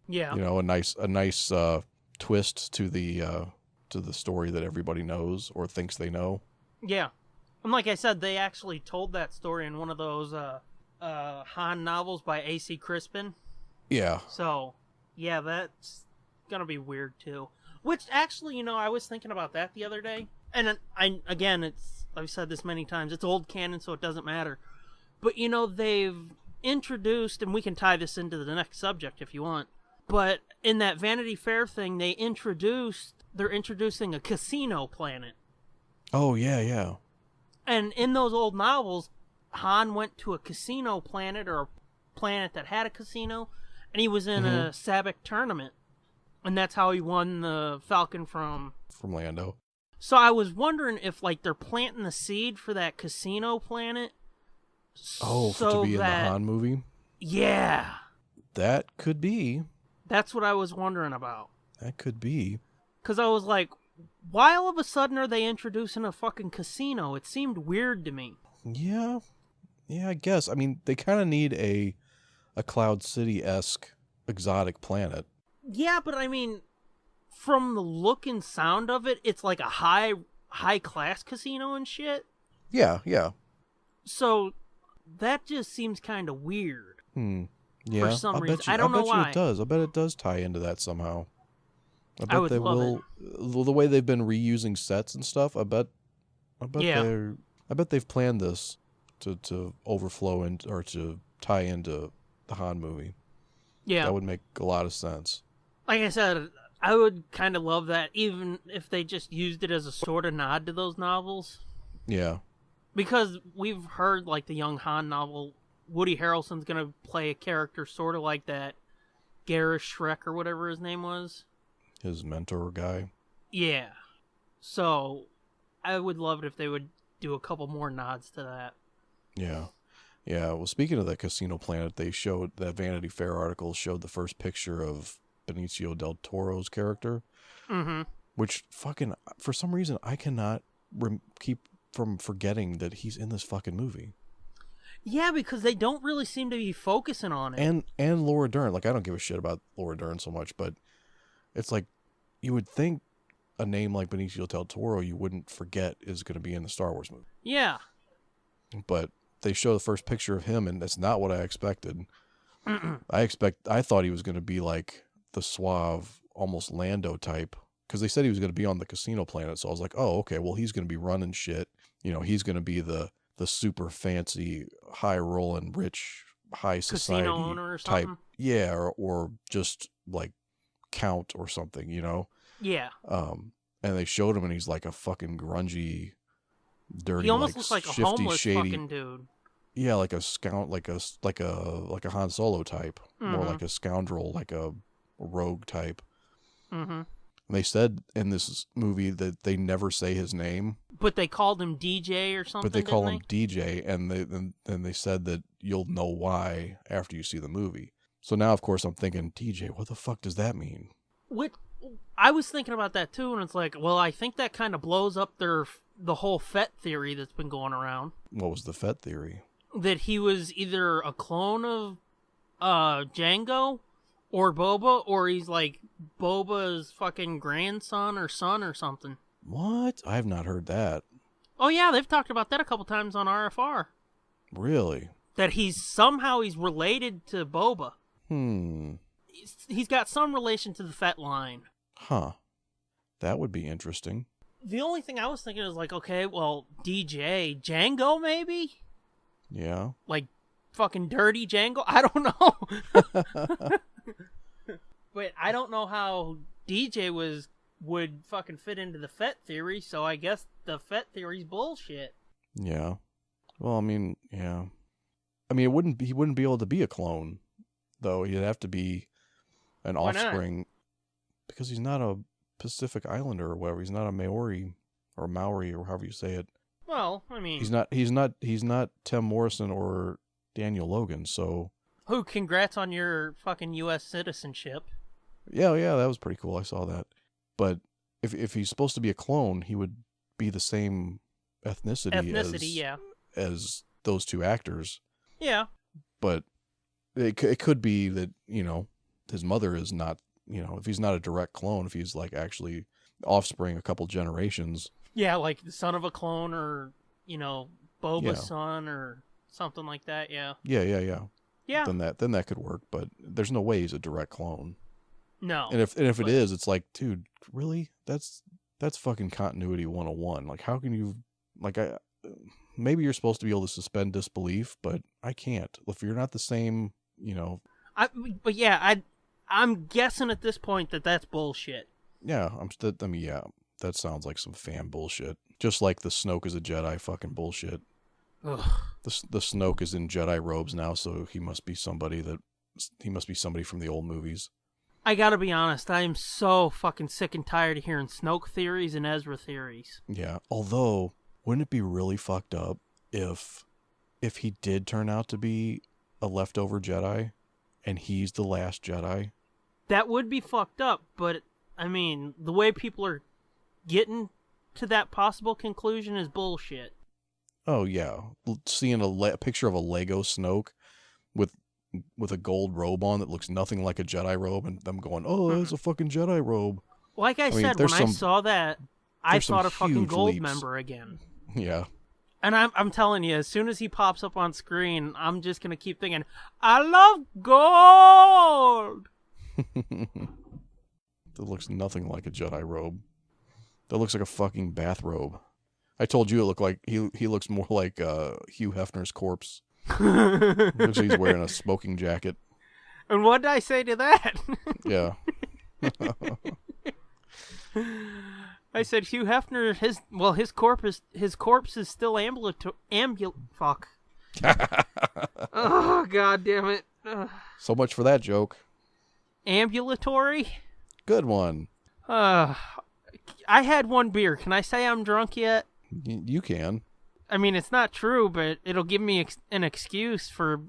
Yeah. You know, a nice twist to the story that everybody knows or thinks they know. Yeah. And like I said, they actually told that story in one of those Han novels by A.C. Crispin. Yeah. So, yeah, that's gonna be weird too. Which, actually, you know, I was thinking about that the other day. And I've said this many times, it's old canon, so it doesn't matter. But, you know, they've introduced, and we can tie this into the next subject if you want, but in that Vanity Fair thing, they're introducing a casino planet. Oh, yeah. And in those old novels, Han went to a casino planet, or a planet that had a casino, and he was in a Sabacc tournament. And that's how he won the Falcon from Lando. So I was wondering if, like, they're planting the seed for that casino planet. Oh, to be in the Han movie? Yeah. That could be. That's what I was wondering about. That could be. Because I was like, why all of a sudden are they introducing a fucking casino? It seemed weird to me. Yeah, I guess. I mean, they kind of need a Cloud City-esque exotic planet. Yeah, but I mean, from the look and sound of it, it's like a high-class casino and shit. Yeah. So that just seems kind of weird. Yeah. For some reason. I don't know why. It does. I bet it does tie into that somehow. I would love it. The way they've been reusing sets and stuff, I bet they've planned this to overflow or to tie into the Han movie. Yeah. That would make a lot of sense. Like I said, I would kind of love that, even if they just used it as a sort of nod to those novels. Yeah. Because we've heard, like, the Young Han novel, Woody Harrelson's going to play a character sort of like that Garish Shrek or whatever his name was. His mentor guy. Yeah. So, I would love it if they would do a couple more nods to that. Yeah. Yeah, well, speaking of that casino planet, they showed, that Vanity Fair article showed the first picture of Benicio Del Toro's character. Mm-hmm. Which fucking, for some reason, I cannot keep from forgetting that he's in this fucking movie. Yeah, because they don't really seem to be focusing on it. And Laura Dern. Like, I don't give a shit about Laura Dern so much, but it's like, you would think a name like Benicio Del Toro you wouldn't forget is going to be in the Star Wars movie. Yeah. But they show the first picture of him, and that's not what I expected. Mm-mm. I thought he was going to be like the suave, almost Lando type, because they said he was going to be on the casino planet. So I was like, oh, okay, well, he's going to be running shit. You know, he's going to be the super fancy, high rolling, rich, high society casino owner or type. something? Yeah, or just like count or something, you know? Yeah. And they showed him, and he's like a fucking grungy, dirty, he almost like looks like shifty, a homeless shady fucking dude. Yeah, like a scout, like a Han Solo type, more Mm-hmm. like a scoundrel, like a rogue type. Mm-hmm. And they said in this movie that they never say his name, But they called him DJ or something. but they call didn't him DJ, and they said that you'll know why after you see the movie. So now, of course, I'm thinking, DJ, what the fuck does that mean? What I was thinking about that too, and it's like, well, I think that kind of blows up the whole Fett theory that's been going around. What was the Fett theory? That he was either a clone of Jango or Boba, or he's like Boba's fucking grandson or son or something. What? I have not heard that. Oh yeah, they've talked about that a couple times on RFR. Really? That he's related to Boba. He's got some relation to the Fett line. Huh. That would be interesting. The only thing I was thinking is like, okay, well, DJ, Jango maybe? Yeah. Like, fucking dirty Jango? I don't know. But I don't know how DJ would fucking fit into the Fett theory, so I guess the Fett theory's bullshit. Yeah. Well, I mean, yeah. I mean, he wouldn't be able to be a clone, though. He'd have to be an offspring, because he's not a Pacific Islander or whatever. He's not a Maori or however you say it. Well, I mean, he's not Tim Morrison or Daniel Logan. So Oh, congrats on your fucking U.S. citizenship. Yeah, that was pretty cool. I saw that. But if he's supposed to be a clone, he would be the same ethnicity as those two actors. Yeah. But it could be that, his mother is not, if he's not a direct clone, if he's like actually offspring a couple generations. Yeah, like the son of a clone or, Boba's son or something like that, yeah. Yeah. Yeah. Then that could work, but there's no way he's a direct clone. No. And if it is, it's like, dude, really? That's fucking continuity 101. Like, how can you, like, maybe you're supposed to be able to suspend disbelief, but I can't. If you're not the same, I'm guessing at this point that's bullshit. Yeah, that sounds like some fan bullshit. Just like the Snoke is a Jedi fucking bullshit. Ugh. The Snoke is in Jedi robes now, so he must be somebody from the old movies. I gotta be honest, I am so fucking sick and tired of hearing Snoke theories and Ezra theories. Yeah, although, wouldn't it be really fucked up if he did turn out to be a leftover Jedi, and he's the last Jedi? That would be fucked up, but, I mean, the way people are getting to that possible conclusion is bullshit. Oh, yeah. Seeing a picture of a Lego Snoke with a gold robe on that looks nothing like a Jedi robe, and them going, oh, it's a fucking Jedi robe. Like I said, when I saw that, I thought a fucking gold member again. Yeah. And I'm telling you, as soon as he pops up on screen, I'm just going to keep thinking, I love gold! That looks nothing like a Jedi robe. That looks like a fucking bathrobe. I told you it looked like he looks more like Hugh Hefner's corpse. Looks like he's wearing a smoking jacket. And what did I say to that? Yeah. I said Hugh Hefner, his corpse is still fuck. Oh, god damn it. So much for that joke. Ambulatory? Good one. I had one beer. Can I say I'm drunk yet? You can. I mean, it's not true, but it'll give me an excuse for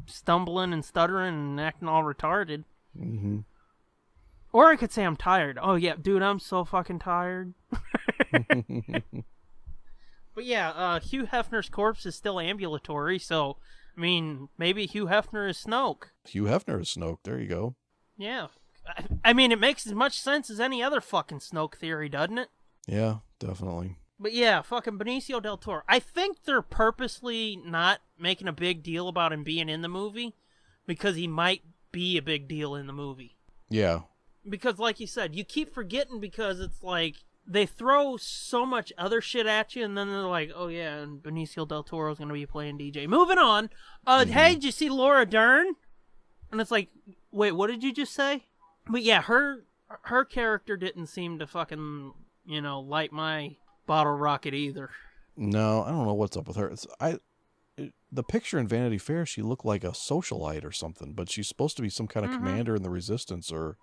stumbling and stuttering and acting all retarded. Mm-hmm. Or I could say I'm tired. Oh, yeah, dude, I'm so fucking tired. But yeah, Hugh Hefner's corpse is still ambulatory, so, I mean, maybe Hugh Hefner is Snoke. Hugh Hefner is Snoke. There you go. Yeah. I mean, it makes as much sense as any other fucking Snoke theory, doesn't it? Yeah, definitely. But yeah, fucking Benicio Del Toro. I think they're purposely not making a big deal about him being in the movie because he might be a big deal in the movie. Yeah. Because like you said, you keep forgetting because it's like they throw so much other shit at you and then they're like, oh yeah, and Benicio Del Toro's going to be playing DJ. Moving on. Hey, did you see Laura Dern? And it's like, wait, what did you just say? But yeah, her character didn't seem to fucking, light my bottle rocket either. No, I don't know what's up with her. The picture in Vanity Fair, she looked like a socialite or something, but she's supposed to be some kind of commander in the Resistance or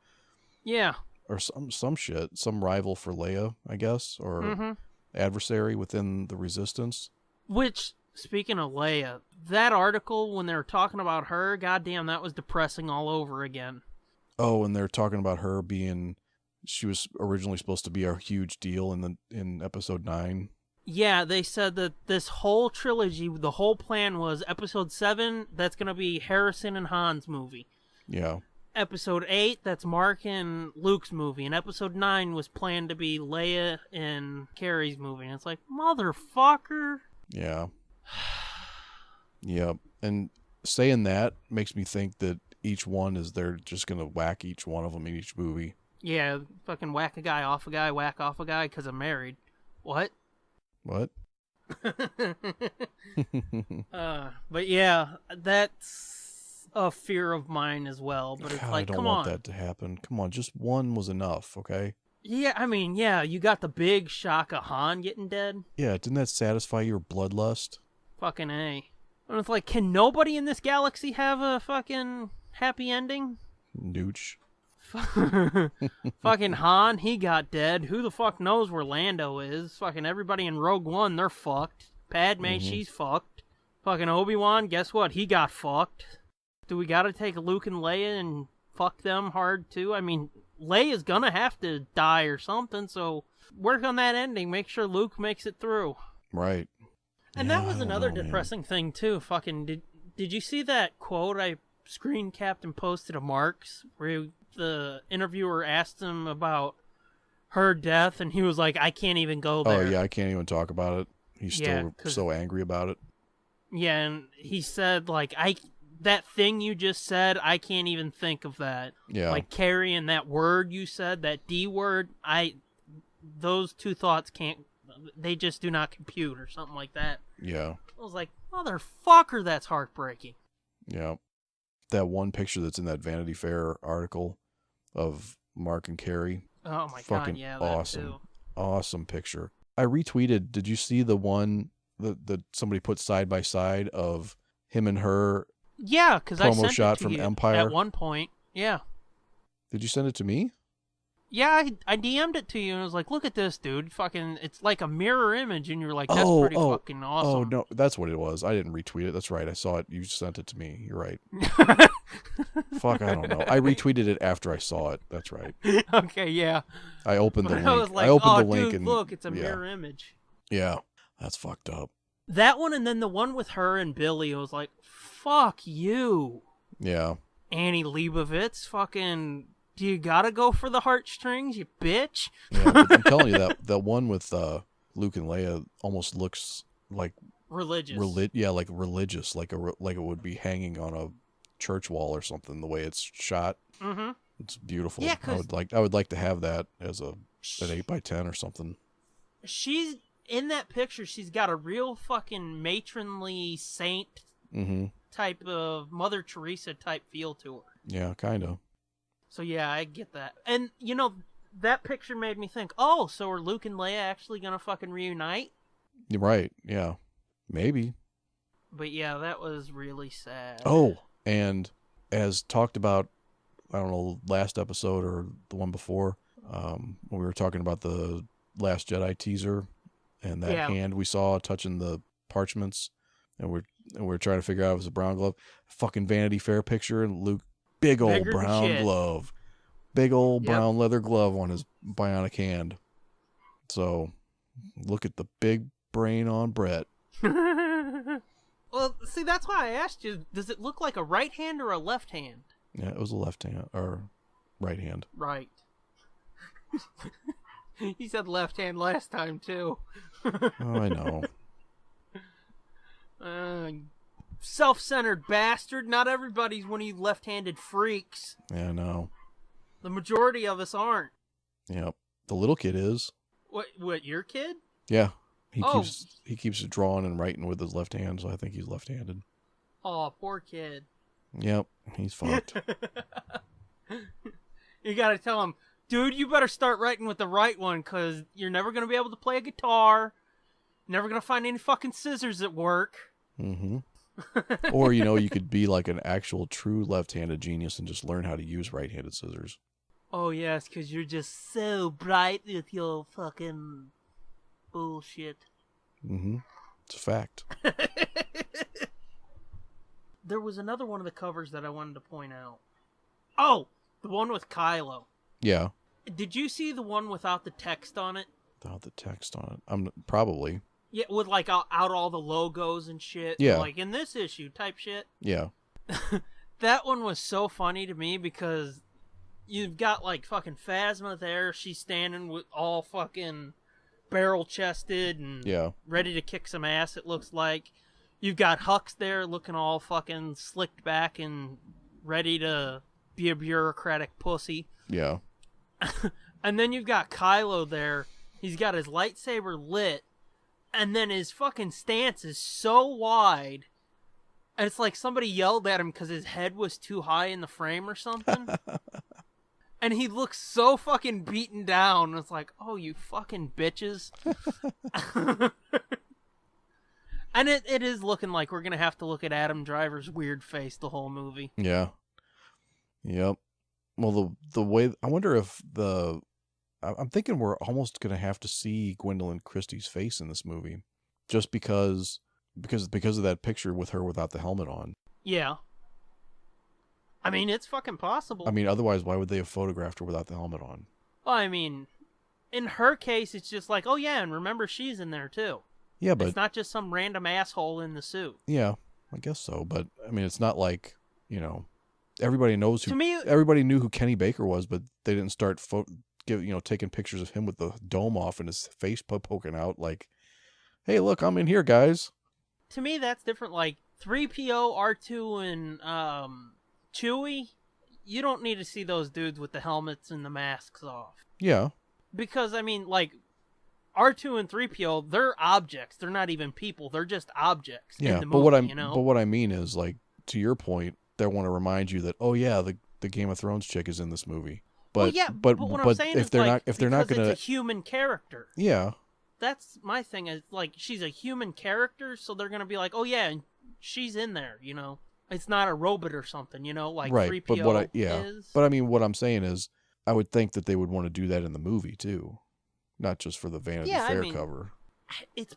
some shit, some rival for Leia, I guess, or adversary within the Resistance. Which, speaking of Leia, that article when they were talking about her, goddamn, that was depressing all over again. Oh, and they're talking about her being. She was originally supposed to be a huge deal in Episode 9. Yeah, they said that this whole trilogy, the whole plan was Episode 7, that's going to be Harrison and Han's movie. Yeah. Episode 8, that's Mark and Luke's movie. And Episode 9 was planned to be Leia and Carrie's movie. And it's like, motherfucker. Yeah. Yep. And saying that makes me think that each one is they're just going to whack each one of them in each movie. Yeah, fucking whack a guy off a guy, whack off a guy because I'm married. What? What? But yeah, that's a fear of mine as well. But it's like, come on. I don't want that to happen. Come on, just one was enough, okay? Yeah, I mean, yeah, you got the big shock of Han getting dead. Yeah, didn't that satisfy your bloodlust? Fucking A. And it's like, can nobody in this galaxy have a fucking happy ending? Nooch. Fucking Han, he got dead. Who the fuck knows where Lando is? Fucking everybody in Rogue One, they're fucked. Padme, she's fucked. Fucking Obi-Wan, guess what? He got fucked. do we gotta take Luke and Leia and fuck them hard too? I mean, Leia's gonna have to die or something, so work on that ending. Make sure Luke makes it through. Right. And yeah, that was another depressing thing too. Fucking did you see that quote I screen capped and posted to Mark's where the interviewer asked him about her death and he was like, I can't even go there. Oh yeah, I can't even talk about it. He's still so angry about it. Yeah, and he said like that thing you just said, I can't even think of that. Yeah. Like carrying that word you said, that D word, those two thoughts they just do not compute or something like that. Yeah. I was like, motherfucker, that's heartbreaking. Yeah. That one picture that's in that Vanity Fair article of Mark and Carrie. Oh my fucking God, yeah, awesome. That too. Awesome picture. I retweeted, did you see the one that somebody put side by side of him and her? Yeah, because I sent shot it to from you Empire at one point. Yeah. Did you send it to me? Yeah, I DM'd it to you and I was like, look at this, dude. Fucking, it's like a mirror image, and you're like, that's pretty fucking awesome. Oh, no, that's what it was. I didn't retweet it. That's right. I saw it. You sent it to me. You're right. Fuck, I don't know. I retweeted it after I saw it. That's right. Okay, yeah. I opened the link. I was like, the link dude, and look, it's a mirror image. Yeah, that's fucked up. That one, and then the one with her and Billy, I was like, fuck you. Yeah. Annie Leibovitz, fucking... Do you gotta go for the heartstrings, you bitch? Yeah, but I'm telling you, that one with Luke and Leia almost looks like religious. Like religious, like it would be hanging on a church wall or something. The way it's shot, it's beautiful. Yeah, I would like to have that as an 8x10 or something. She's in that picture. She's got a real fucking matronly saint type of Mother Teresa type feel to her. Yeah, kind of. So yeah, I get that. And, you know, that picture made me think, oh, so are Luke and Leia actually gonna fucking reunite? You're right, yeah. Maybe. But yeah, that was really sad. Oh, and as talked about, I don't know, last episode or the one before, when we were talking about the Last Jedi teaser and that hand we saw touching the parchments, and we're trying to figure out if it was a brown glove. Fucking Vanity Fair picture, and Luke, big old brown glove. Big old brown leather glove on his bionic hand. So, look at the big brain on Brett. Well, see, that's why I asked you, does it look like a right hand or a left hand? Yeah, it was a left hand, or right hand. Right. He said left hand last time, too. Oh, I know. Self-centered bastard. Not everybody's one of you left-handed freaks. Yeah, I know. The majority of us aren't. Yep. The little kid is. What, your kid? Yeah. He keeps drawing and writing with his left hand, so I think he's left-handed. Oh, poor kid. Yep, he's fucked. You gotta tell him, dude, you better start writing with the right one, because you're never gonna be able to play a guitar. Never gonna find any fucking scissors at work. Mm-hmm. Or, you could be like an actual true left-handed genius and just learn how to use right-handed scissors. Oh, yes, because you're just so bright with your fucking bullshit. Mm-hmm. It's a fact. There was another one of the covers that I wanted to point out. Oh, the one with Kylo. Yeah. Did you see the one without the text on it? Without the text on it? Probably. Yeah, with like out all the logos and shit. Yeah. Like in this issue type shit. Yeah. That one was so funny to me because you've got like fucking Phasma there. She's standing with all fucking barrel chested and ready to kick some ass, it looks like. You've got Hux there looking all fucking slicked back and ready to be a bureaucratic pussy. Yeah. And then you've got Kylo there. He's got his lightsaber lit. And then his fucking stance is so wide. And it's like somebody yelled at him because his head was too high in the frame or something. And he looks so fucking beaten down. It's like, oh, you fucking bitches. And it is looking like we're going to have to look at Adam Driver's weird face the whole movie. Yeah. Yep. Well, the way... I wonder if I'm thinking we're almost going to have to see Gwendoline Christie's face in this movie. Just because of that picture with her without the helmet on. Yeah. I mean, it's fucking possible. I mean, otherwise, why would they have photographed her without the helmet on? Well, I mean, in her case, it's just like, oh yeah, and remember she's in there too. Yeah, but... It's not just some random asshole in the suit. Yeah, I guess so. But, I mean, it's not like, everybody knows who... To me, everybody knew who Kenny Baker was, but they didn't start taking pictures of him with the dome off and his face poking out like, hey, look, I'm in here, guys. To me, that's different. Like, 3PO, R2, and Chewie, you don't need to see those dudes with the helmets and the masks off. Yeah. Because, I mean, like... R2 and 3PO, they're objects. They're not even people. They're just objects in the movie, but what I mean is, like, to your point, they want to remind you that, oh yeah, the Game of Thrones chick is in this movie. But well, yeah, but what I'm saying if they're not gonna, it's a human character. Yeah. That's my thing. Is like she's a human character, so they're gonna be like, oh yeah, she's in there. It's not a robot or something. Like right. 3PO is. But I mean, what I'm saying is, I would think that they would want to do that in the movie too. Not just for the Vanity Fair cover. It's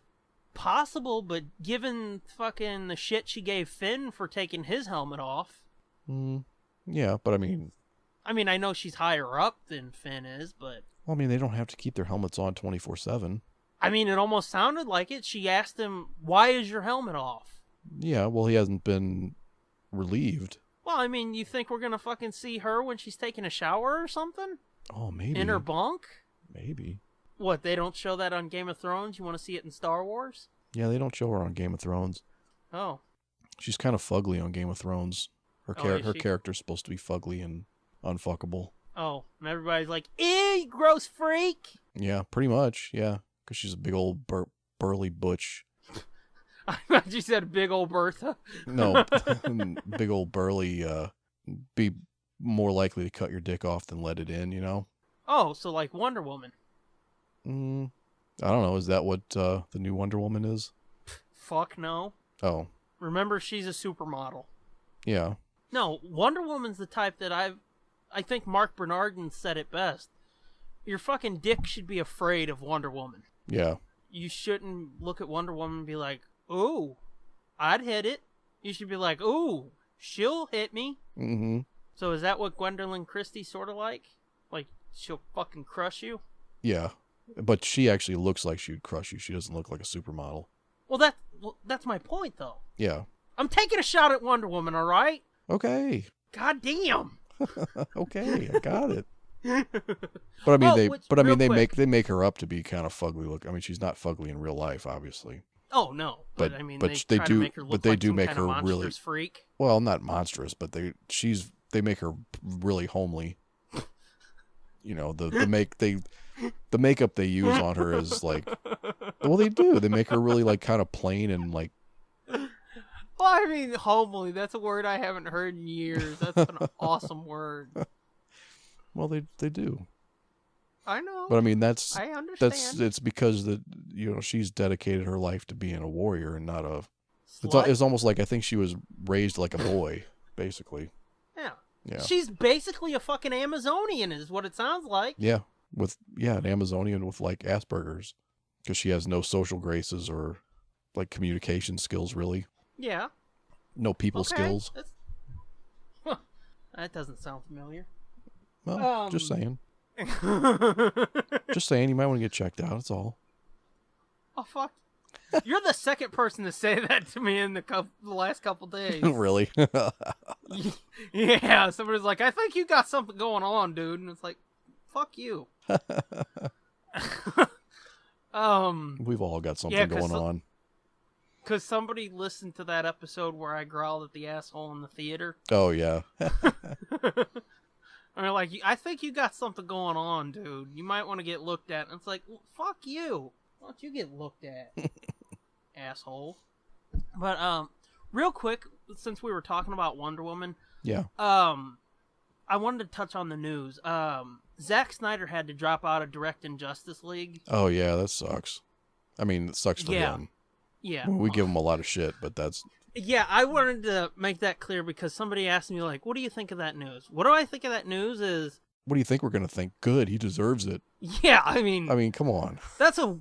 possible, but given fucking the shit she gave Finn for taking his helmet off. Yeah, but I mean... I know she's higher up than Finn is, but... Well, I mean, they don't have to keep their helmets on 24/7. I mean, it almost sounded like it. She asked him, why is your helmet off? Yeah, well, he hasn't been relieved. Well, I mean, you think we're gonna fucking see her when she's taking a shower or something? Oh, maybe. In her bunk? Maybe. What, they don't show that on Game of Thrones? You want to see it in Star Wars? Yeah, they don't show her on Game of Thrones. Oh. She's kind of fugly on Game of Thrones. Her character's supposed to be fugly and unfuckable. Oh, and everybody's like, ew, gross freak! Yeah, pretty much, yeah. Because she's a big old burly butch. I thought you said big old Bertha. No, big old burly, be more likely to cut your dick off than let it in, Oh, so like Wonder Woman. I don't know. Is that what the new Wonder Woman is? Fuck no. Oh. Remember, she's a supermodel. Yeah. No, Wonder Woman's the type that I think Mark Bernardin said it best. Your fucking dick should be afraid of Wonder Woman. Yeah. You shouldn't look at Wonder Woman and be like, ooh, I'd hit it. You should be like, ooh, she'll hit me. Mm-hmm. So is that what Gwendoline Christie sort of like? Like, she'll fucking crush you? Yeah. But she actually looks like she would crush you. She doesn't look like a supermodel. Well, that's my point, though. Yeah. I'm taking a shot at Wonder Woman, all right? Okay. God damn. Okay, I got it. But I mean, they make her up to be kind of fugly look. I mean, she's not fugly in real life, obviously. Oh no, but I mean, they try do to make her look they like do some make kind her of really freak. Well, not monstrous, but they make her really homely. The makeup they use on her is like, well, they do. They make her really like kind of plain and like. Well, I mean, homely. That's a word I haven't heard in years. That's an awesome word. Well, they do. I know. But I mean, I understand. it's because she's dedicated her life to being a warrior and not a. Slut? It's almost like I think she was raised like a boy, basically. Yeah. Yeah. She's basically a fucking Amazonian, is what it sounds like. Yeah, an Amazonian with like Asperger's, because she has no social graces or like communication skills, really. Yeah. No people skills. That doesn't sound familiar. Well, just saying. Just saying, you might want to get checked out. That's all. Oh fuck! You're the second person to say that to me in the last couple days. Really? Yeah, somebody's like, "I think you got something going on, dude," and it's like, "Fuck you." We've all got something going on. Because somebody listened to that episode where I growled at the asshole in the theater. Oh yeah. I mean, like, I think you got something going on, dude. You might want to get looked at. And it's like, well, fuck you. Why don't you get looked at, asshole? But, real quick, since we were talking about Wonder Woman. Yeah. I wanted to touch on the news. Zack Snyder had to drop out of directing Justice League. Oh, yeah, that sucks. I mean, it sucks for him. Yeah. Well, we give him a lot of shit, but that's... Yeah, I wanted to make that clear because somebody asked me, like, what do you think of that news? What do I think of that news is... What do you think we're going to think? Good, he deserves it. Yeah, I mean, come on. That's a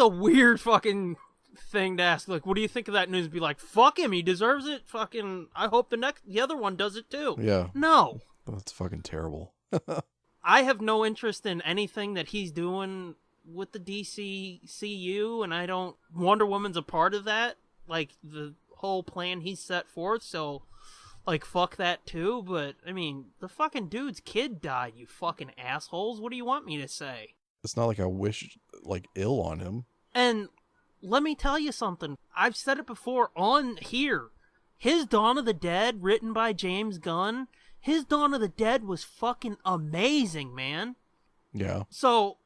weird fucking thing to ask. Like, what do you think of that news? Be like, fuck him, he deserves it. Fucking, I hope the other one does it too. Yeah. No. That's fucking terrible. I have no interest in anything that he's doing with the DCCU, and I don't... Wonder Woman's a part of that. Like, the whole plan he's set forth, so... Like, fuck that too, but, I mean, the fucking dude's kid died, you fucking assholes. What do you want me to say? It's not like I wish, like, ill on him. And let me tell you something. I've said it before on here. His Dawn of the Dead, written by James Gunn, his Dawn of the Dead was fucking amazing, man. Yeah. So,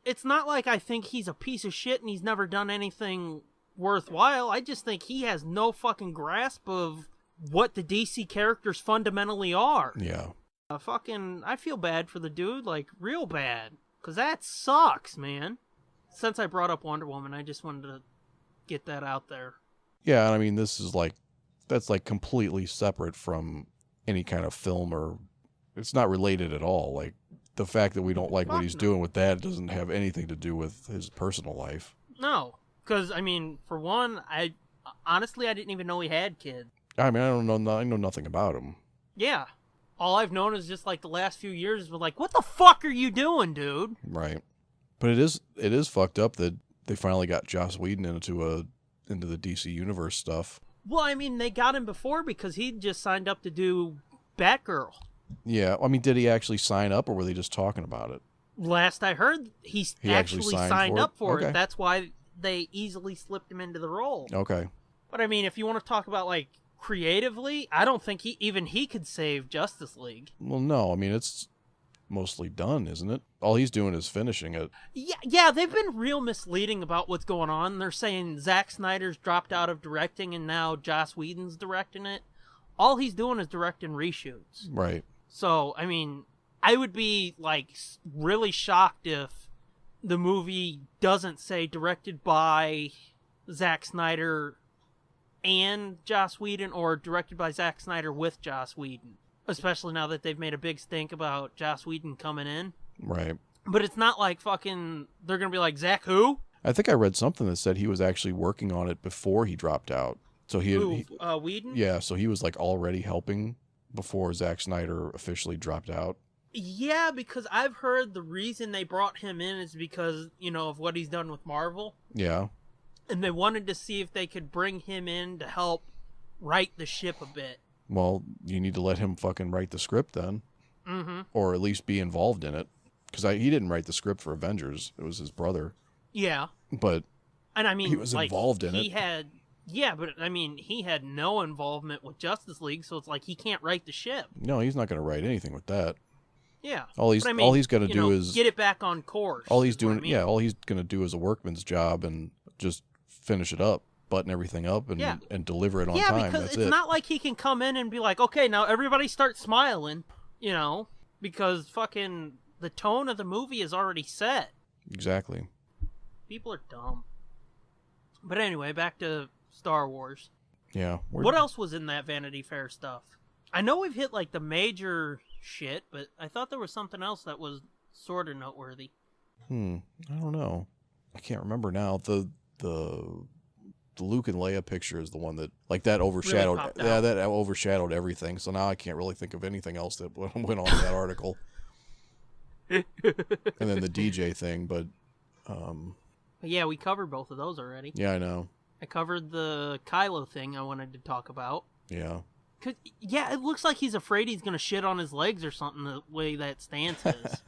it's not like I think he's a piece of shit and he's never done anything worthwhile. I just think he has no fucking grasp of what the DC characters fundamentally are. Yeah. I feel bad for the dude, like, real bad. Because that sucks, man. Since I brought up Wonder Woman, I just wanted to get that out there. Yeah, I mean, this is like, that's like completely separate from any kind of film, or it's not related at all. Like, the fact that we don't like what he's doing with that doesn't have anything to do with his personal life. No. Because, I mean, for one, honestly, I didn't even know he had kids. I mean, I know nothing about him. Yeah. All I've known is just like the last few years were like, what the fuck are you doing, dude? Right. But it is fucked up that they finally got Joss Whedon into the DC Universe stuff. Well, I mean, they got him before because he just signed up to do Batgirl. Yeah. I mean, did he actually sign up, or were they just talking about it? Last I heard, he actually signed up for it. That's why they easily slipped him into the role. Okay. But I mean, if you want to talk about, like, creatively, I don't think he could save Justice League. Well, no, I mean, it's mostly done, isn't it? All he's doing is finishing it. Yeah, they've been real misleading about what's going on. They're saying Zack Snyder's dropped out of directing and now Joss Whedon's directing it. All he's doing is directing reshoots. Right. So, I mean, I would be, like, really shocked if the movie doesn't say directed by Zack Snyder and Joss Whedon, or directed by Zack Snyder with Joss Whedon. Especially now that they've made a big stink about Joss Whedon coming in. Right. But it's not like fucking, they're going to be like, Zack who? I think I read something that said he was actually working on it before he dropped out. So Whedon? Yeah, so he was like already helping before Zack Snyder officially dropped out. Yeah, because I've heard the reason they brought him in is because, you know, of what he's done with Marvel. Yeah. And they wanted to see if they could bring him in to help right the ship a bit. Well, you need to let him fucking write the script then. Mm-hmm. Or at least be involved in it. Because he didn't write the script for Avengers. It was his brother. Yeah. But and I mean, he was involved in it. Yeah, but I mean, he had no involvement with Justice League, so it's like he can't write the ship. No, he's not going to write anything with that. Yeah. All he's going to do is get it back on course. All he's doing, all he's going to do is a workman's job and just finish it up, button everything up, and deliver it on time. Yeah, because That's it's not like he can come in and be like, okay, now everybody start smiling, you know, because fucking the tone of the movie is already set. Exactly. People are dumb. But anyway, back to Star Wars. Yeah. What else was in that Vanity Fair stuff? I know we've hit like the major shit, but I thought there was something else that was sort of noteworthy. I don't know. I can't remember now. The Luke and Leia picture is the one that that overshadowed. Really yeah, that overshadowed everything. So now I can't really think of anything else that went on in that article. And then the DJ thing, but yeah, we covered both of those already. Yeah, I know. I covered the Kylo thing I wanted to talk about. Yeah. Cause, yeah, it looks like he's afraid he's going to shit on his legs or something, the way that stance is.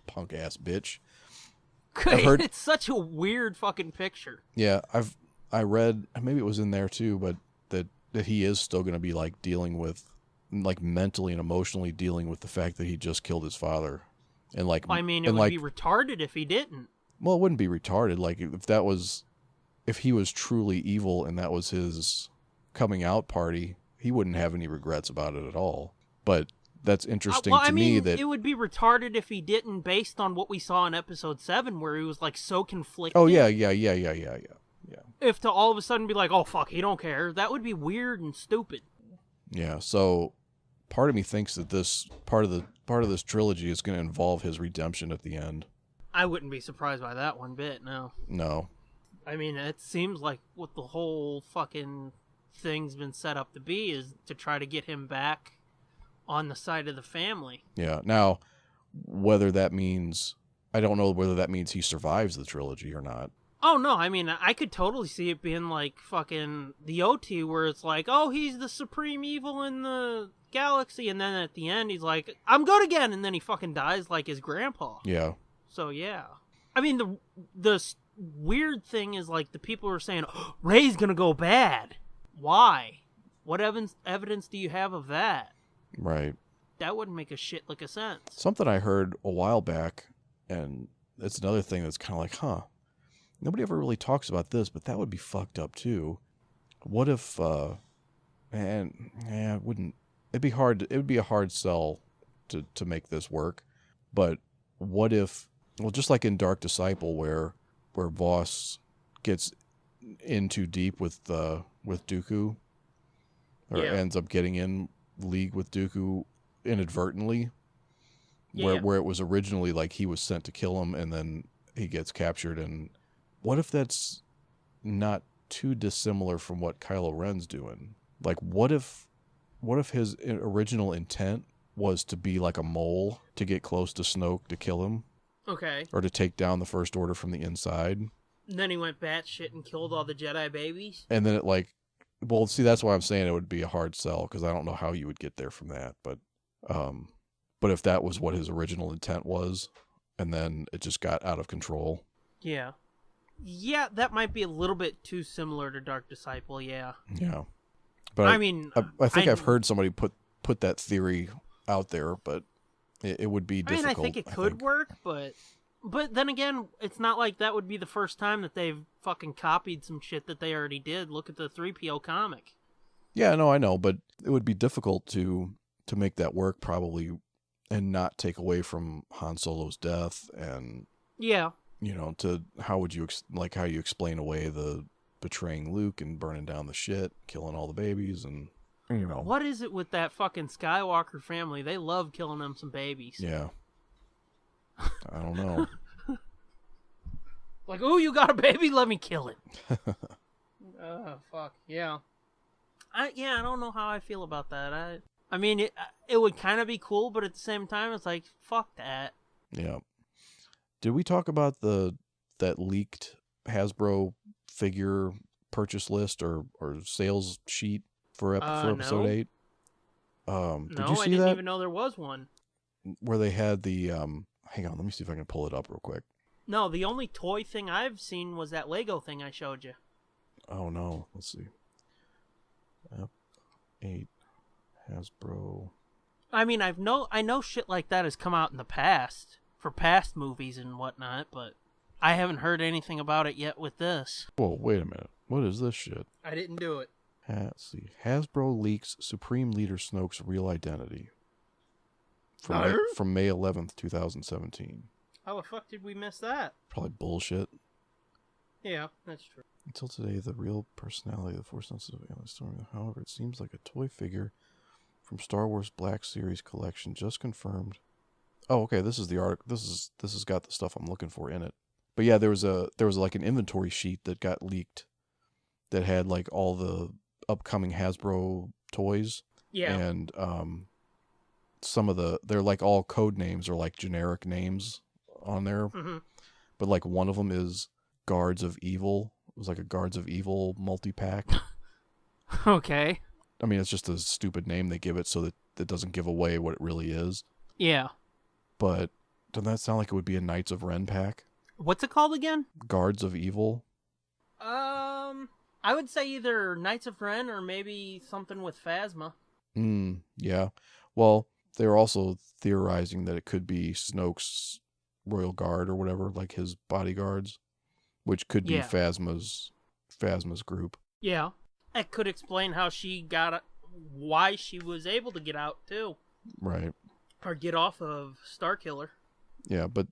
Punk ass bitch. It's such a weird fucking picture. Yeah, I read, maybe it was in there too, but that he is still going to be like dealing with, like mentally and emotionally dealing with the fact that he just killed his father. And like, I mean, it would be retarded if he didn't. Well, it wouldn't be retarded. Like if he was truly evil and that was his coming out party, he wouldn't have any regrets about it at all. But that's interesting to me that it would be retarded if he didn't, based on what we saw in episode 7, where he was like so conflicted. Oh yeah. If to all of a sudden be like, oh fuck, he don't care, that would be weird and stupid. Yeah. So part of me thinks that this part of this trilogy is going to involve his redemption at the end. I wouldn't be surprised by that one bit. No. I mean, it seems like what the whole fucking thing's been set up to be is to try to get him back on the side of the family. Yeah. Now, whether that means... I don't know whether that means he survives the trilogy or not. Oh, no, I mean, I could totally see it being like fucking the OT, where it's like, oh, he's the supreme evil in the galaxy, and then at the end he's like, I'm good again, and then he fucking dies like his grandpa. Yeah. So, yeah. I mean, the weird thing is, like, the people are saying, oh, Rey's gonna go bad. Why? What evidence do you have of that? Right. That wouldn't make a shit lick of sense. Something I heard a while back, and it's another thing that's kind of like, nobody ever really talks about this, but that would be fucked up too. What if, it wouldn't, it would be a hard sell to make this work. But what if, well, just like in Dark Disciple, where Voss gets in too deep with Dooku, or ends up getting in league with Dooku inadvertently, where it was originally like he was sent to kill him, and then he gets captured. And what if that's not too dissimilar from what Kylo Ren's doing? Like, what if his original intent was to be like a mole, to get close to Snoke to kill him? Okay. Or to take down the First Order from the inside? And then he went batshit and killed all the Jedi babies? And then it like... Well, see, that's why I'm saying it would be a hard sell, because I don't know how you would get there from that. But if that was what his original intent was, and then it just got out of control. Yeah. Yeah, that might be a little bit too similar to Dark Disciple, yeah. Yeah. But I mean... I think I've heard somebody put that theory out there, but it would be difficult. I think it could work, but then again, it's not like that would be the first time that they've fucking copied some shit that they already did. Look at the 3PO comic. Yeah, no, I know, but it would be difficult to make that work, probably, and not take away from Han Solo's death, and how would you how you explain away the betraying Luke and burning down the shit, killing all the babies, and what is it with that fucking Skywalker family? They love killing them some babies. Yeah, I don't know. Like, oh, you got a baby? Let me kill it. Oh, fuck yeah. I don't know how I feel about that. I mean, it would kind of be cool, but at the same time, it's like, fuck that. Yeah. Did we talk about that leaked Hasbro figure purchase list or sales sheet for episode 8? Did you see that? I didn't even know there was one. Where they had the hang on, let me see if I can pull it up real quick. No, the only toy thing I've seen was that Lego thing I showed you. Oh no, let's see. Ep 8 Hasbro. I mean, I know shit like that has come out in the past for past movies and whatnot, but I haven't heard anything about it yet with this. Whoa, wait a minute. What is this shit? I didn't do it. Let's see. Hasbro leaks Supreme Leader Snoke's real identity. From May 11th, 2017. How the fuck did we miss that? Probably bullshit. Yeah, that's true. Until today, the real personality of the Force-sensitive alien storm. However, it seems like a toy figure from Star Wars Black Series collection just confirmed. Oh, okay. This is the article. This has got the stuff I'm looking for in it. But yeah, there was like an inventory sheet that got leaked that had like all the upcoming Hasbro toys. Yeah. And some of they're like all code names or like generic names on there. Mm-hmm. But like one of them is Guards of Evil. It was like a Guards of Evil multi-pack. Okay. I mean, it's just a stupid name they give it so that it doesn't give away what it really is. Yeah. But doesn't that sound like it would be a Knights of Ren pack? What's it called again? Guards of Evil. I would say either Knights of Ren or maybe something with Phasma. Yeah. Well, they're also theorizing that it could be Snoke's Royal Guard or whatever, like his bodyguards, which could be Phasma's group. Yeah. That could explain how she got why she was able to get out too. Right. Or get off of Starkiller. Yeah, but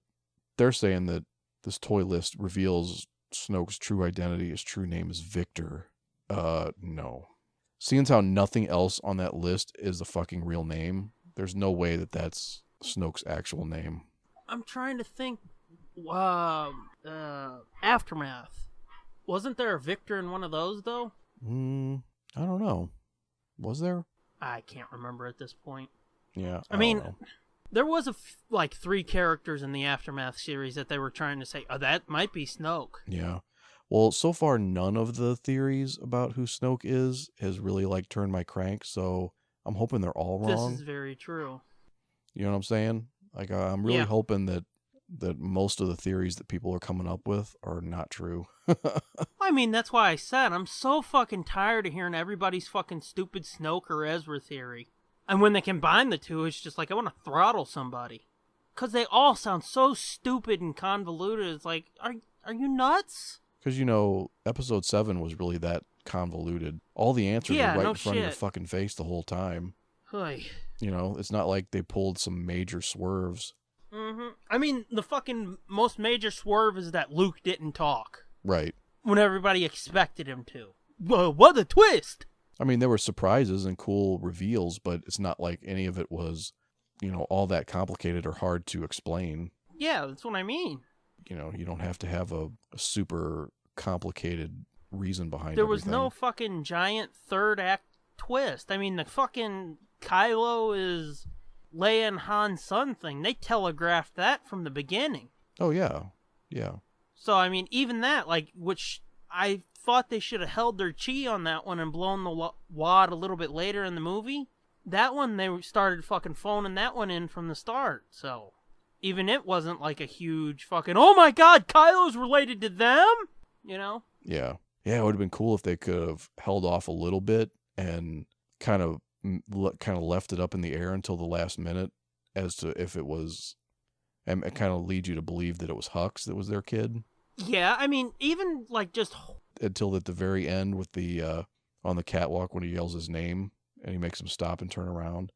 they're saying that this toy list reveals Snoke's true identity. His true name is Victor. No. Seeing as how nothing else on that list is the fucking real name, there's no way that that's Snoke's actual name. I'm trying to think. Aftermath. Wasn't there a Victor in one of those, though? I don't know. Was there? I can't remember at this point. Yeah, I mean, there was like 3 characters in the Aftermath series that they were trying to say, oh, that might be Snoke. Yeah. Well, so far, none of the theories about who Snoke is has really, like, turned my crank, so I'm hoping they're all wrong. This is very true. You know what I'm saying? Like, I'm really hoping that most of the theories that people are coming up with are not true. I mean, that's why I said I'm so fucking tired of hearing everybody's fucking stupid Snoke or Ezra theory. And when they combine the two, it's just like, I want to throttle somebody. Because they all sound so stupid and convoluted. It's like, are you nuts? Because, you know, episode 7 was really that convoluted. All the answers are right in front of your fucking face the whole time. Hey. You know, it's not like they pulled some major swerves. Mm-hmm. I mean, the fucking most major swerve is that Luke didn't talk. Right. When everybody expected him to. Whoa, what a twist! I mean, there were surprises and cool reveals, but it's not like any of it was, you know, all that complicated or hard to explain. Yeah, that's what I mean. You know, you don't have to have a super complicated reason behind it. There was no fucking giant third act twist. I mean, the fucking Kylo is Leia and Han's son thing. They telegraphed that from the beginning. Oh, yeah. Yeah. So, I mean, even that, like, which I thought they should have held their chi on that one and blown the wad a little bit later in the movie. That one, they started fucking phoning that one in from the start. So, even it wasn't like a huge fucking, oh my god, Kylo's related to them? You know? Yeah. Yeah, it would have been cool if they could have held off a little bit and kind of left it up in the air until the last minute as to if it was, and it kind of leads you to believe that it was Hux that was their kid. Yeah, I mean, even like just until at the very end with the on the catwalk when he yells his name and he makes him stop and turn around.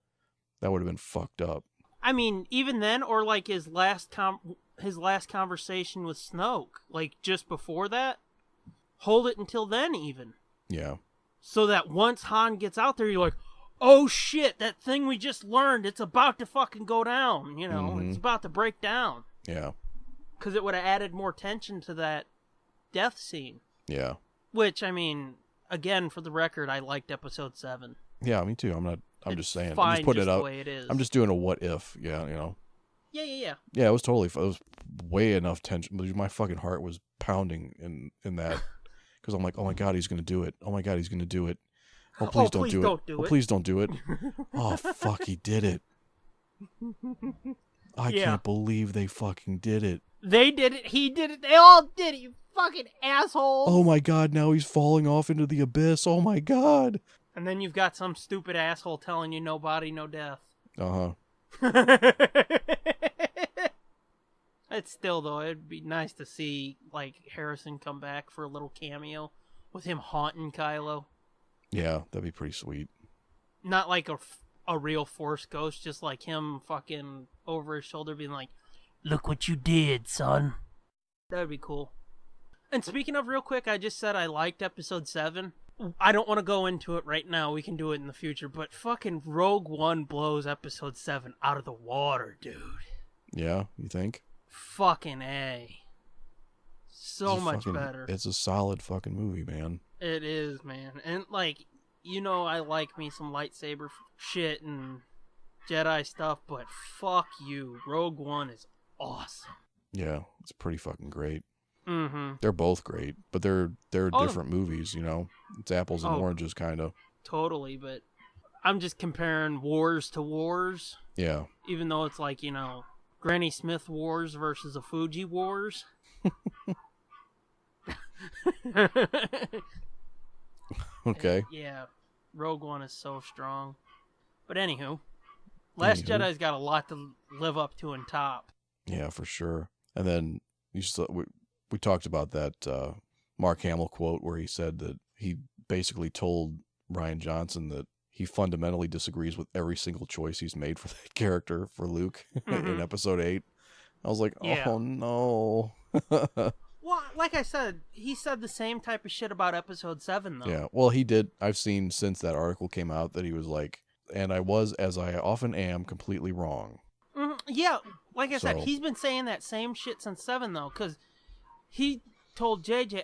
That would have been fucked up. I mean, even then, or like his last conversation with Snoke, like just before that, hold it until then even. Yeah. So that once Han gets out there, you're like, oh shit, that thing we just learned, it's about to fucking go down, you know, It's about to break down. Yeah. Because it would have added more tension to that death scene. Yeah. Which, I mean, again, for the record, I liked episode 7. Yeah, me too. I'm just saying. Fine, I'm just putting it out. The way it is. I'm just doing a what if. Yeah, you know. Yeah. Yeah, it was totally. It was way enough tension. My fucking heart was pounding in that because I'm like, oh my god, he's gonna do it. Oh my god, he's gonna do it. Oh please don't do it. Oh please don't do it. Oh fuck, he did it. I can't believe they fucking did it. They did it. He did it. They all did it. You fucking assholes. Oh my god, now he's falling off into the abyss. Oh my god. And then you've got some stupid asshole telling you no body, no death. Uh-huh. It's still, though, it'd be nice to see, like, Harrison come back for a little cameo with him haunting Kylo. Yeah, that'd be pretty sweet. Not like a real Force ghost, just like him fucking over his shoulder being like, look what you did, son. That'd be cool. And speaking of real quick, I just said I liked episode 7. I don't want to go into it right now. We can do it in the future. But fucking Rogue One blows episode 7 out of the water, dude. Yeah, you think? Fucking A. So much better. It's a solid fucking movie, man. It is, man. And, like, you know I like me some lightsaber shit and Jedi stuff, but fuck you. Rogue One is awesome. Yeah, it's pretty fucking great. Mm-hmm. They're both great, but they're different movies, you know? It's apples and oranges, kind of. Totally, but I'm just comparing wars to wars. Yeah. Even though it's like, you know, Granny Smith Wars versus a Fuji Wars. Okay. And, yeah, Rogue One is so strong. But anywho, Last Jedi's got a lot to live up to in top. Yeah, for sure. And then we talked about that Mark Hamill quote where he said that he basically told Rian Johnson that he fundamentally disagrees with every single choice he's made for that character for Luke in episode 8. I was like, oh no. Well, like I said, he said the same type of shit about episode 7 though. Yeah, well he did. I've seen since that article came out that he was like, and I was, as I often am, completely wrong. Mm-hmm. Yeah, like I said, he's been saying that same shit since 7 though, because he told JJ,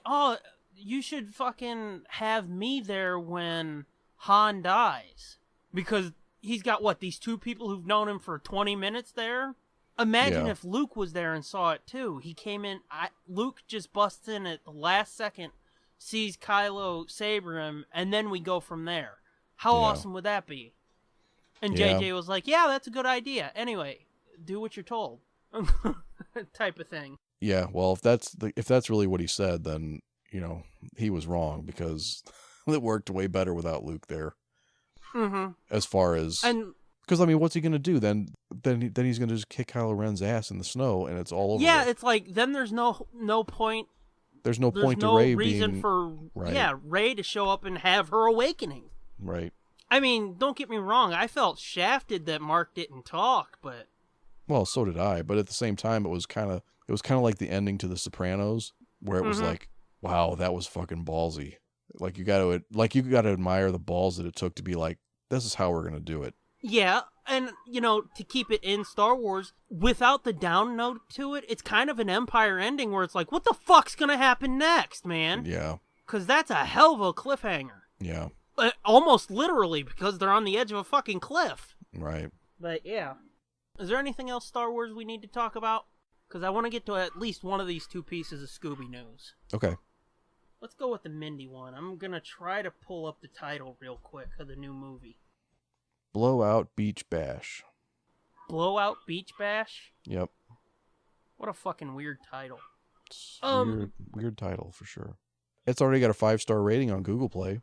you should fucking have me there when Han dies. Because he's got, what, these two people who've known him for 20 minutes there? Imagine if Luke was there and saw it too. He came in, Luke just busts in at the last second, sees Kylo saber him, and then we go from there. How awesome would that be? And JJ was like, yeah, that's a good idea. Anyway, do what you're told. Type of thing. Yeah, well, if that's really what he said, then, you know, he was wrong, because it worked way better without Luke there. Mm-hmm. As far as... Because, I mean, what's he going to do? Then he's going to just kick Kylo Ren's ass in the snow, and it's all over. Yeah, it's like, then there's no point... There's no point to Rey reason being... for Rey to show up and have her awakening. Right. I mean, don't get me wrong, I felt shafted that Mark didn't talk, but... Well, so did I, but at the same time, it was kind of like the ending to The Sopranos, where it was like, wow, that was fucking ballsy. Like, you got to admire the balls that it took to be like, this is how we're going to do it. Yeah, and, you know, to keep it in Star Wars, without the down note to it, it's kind of an Empire ending where it's like, what the fuck's gonna happen next, man? Yeah. Because that's a hell of a cliffhanger. Yeah. Almost literally, because they're on the edge of a fucking cliff. Right. But, yeah. Is there anything else Star Wars we need to talk about? Because I want to get to at least one of these two pieces of Scooby news. Okay. Let's go with the Mindy one. I'm gonna try to pull up the title real quick of the new movie. Blowout Beach Bash. Blowout Beach Bash? Yep. What a fucking weird title. It's weird title for sure. It's already got a 5-star rating on Google Play.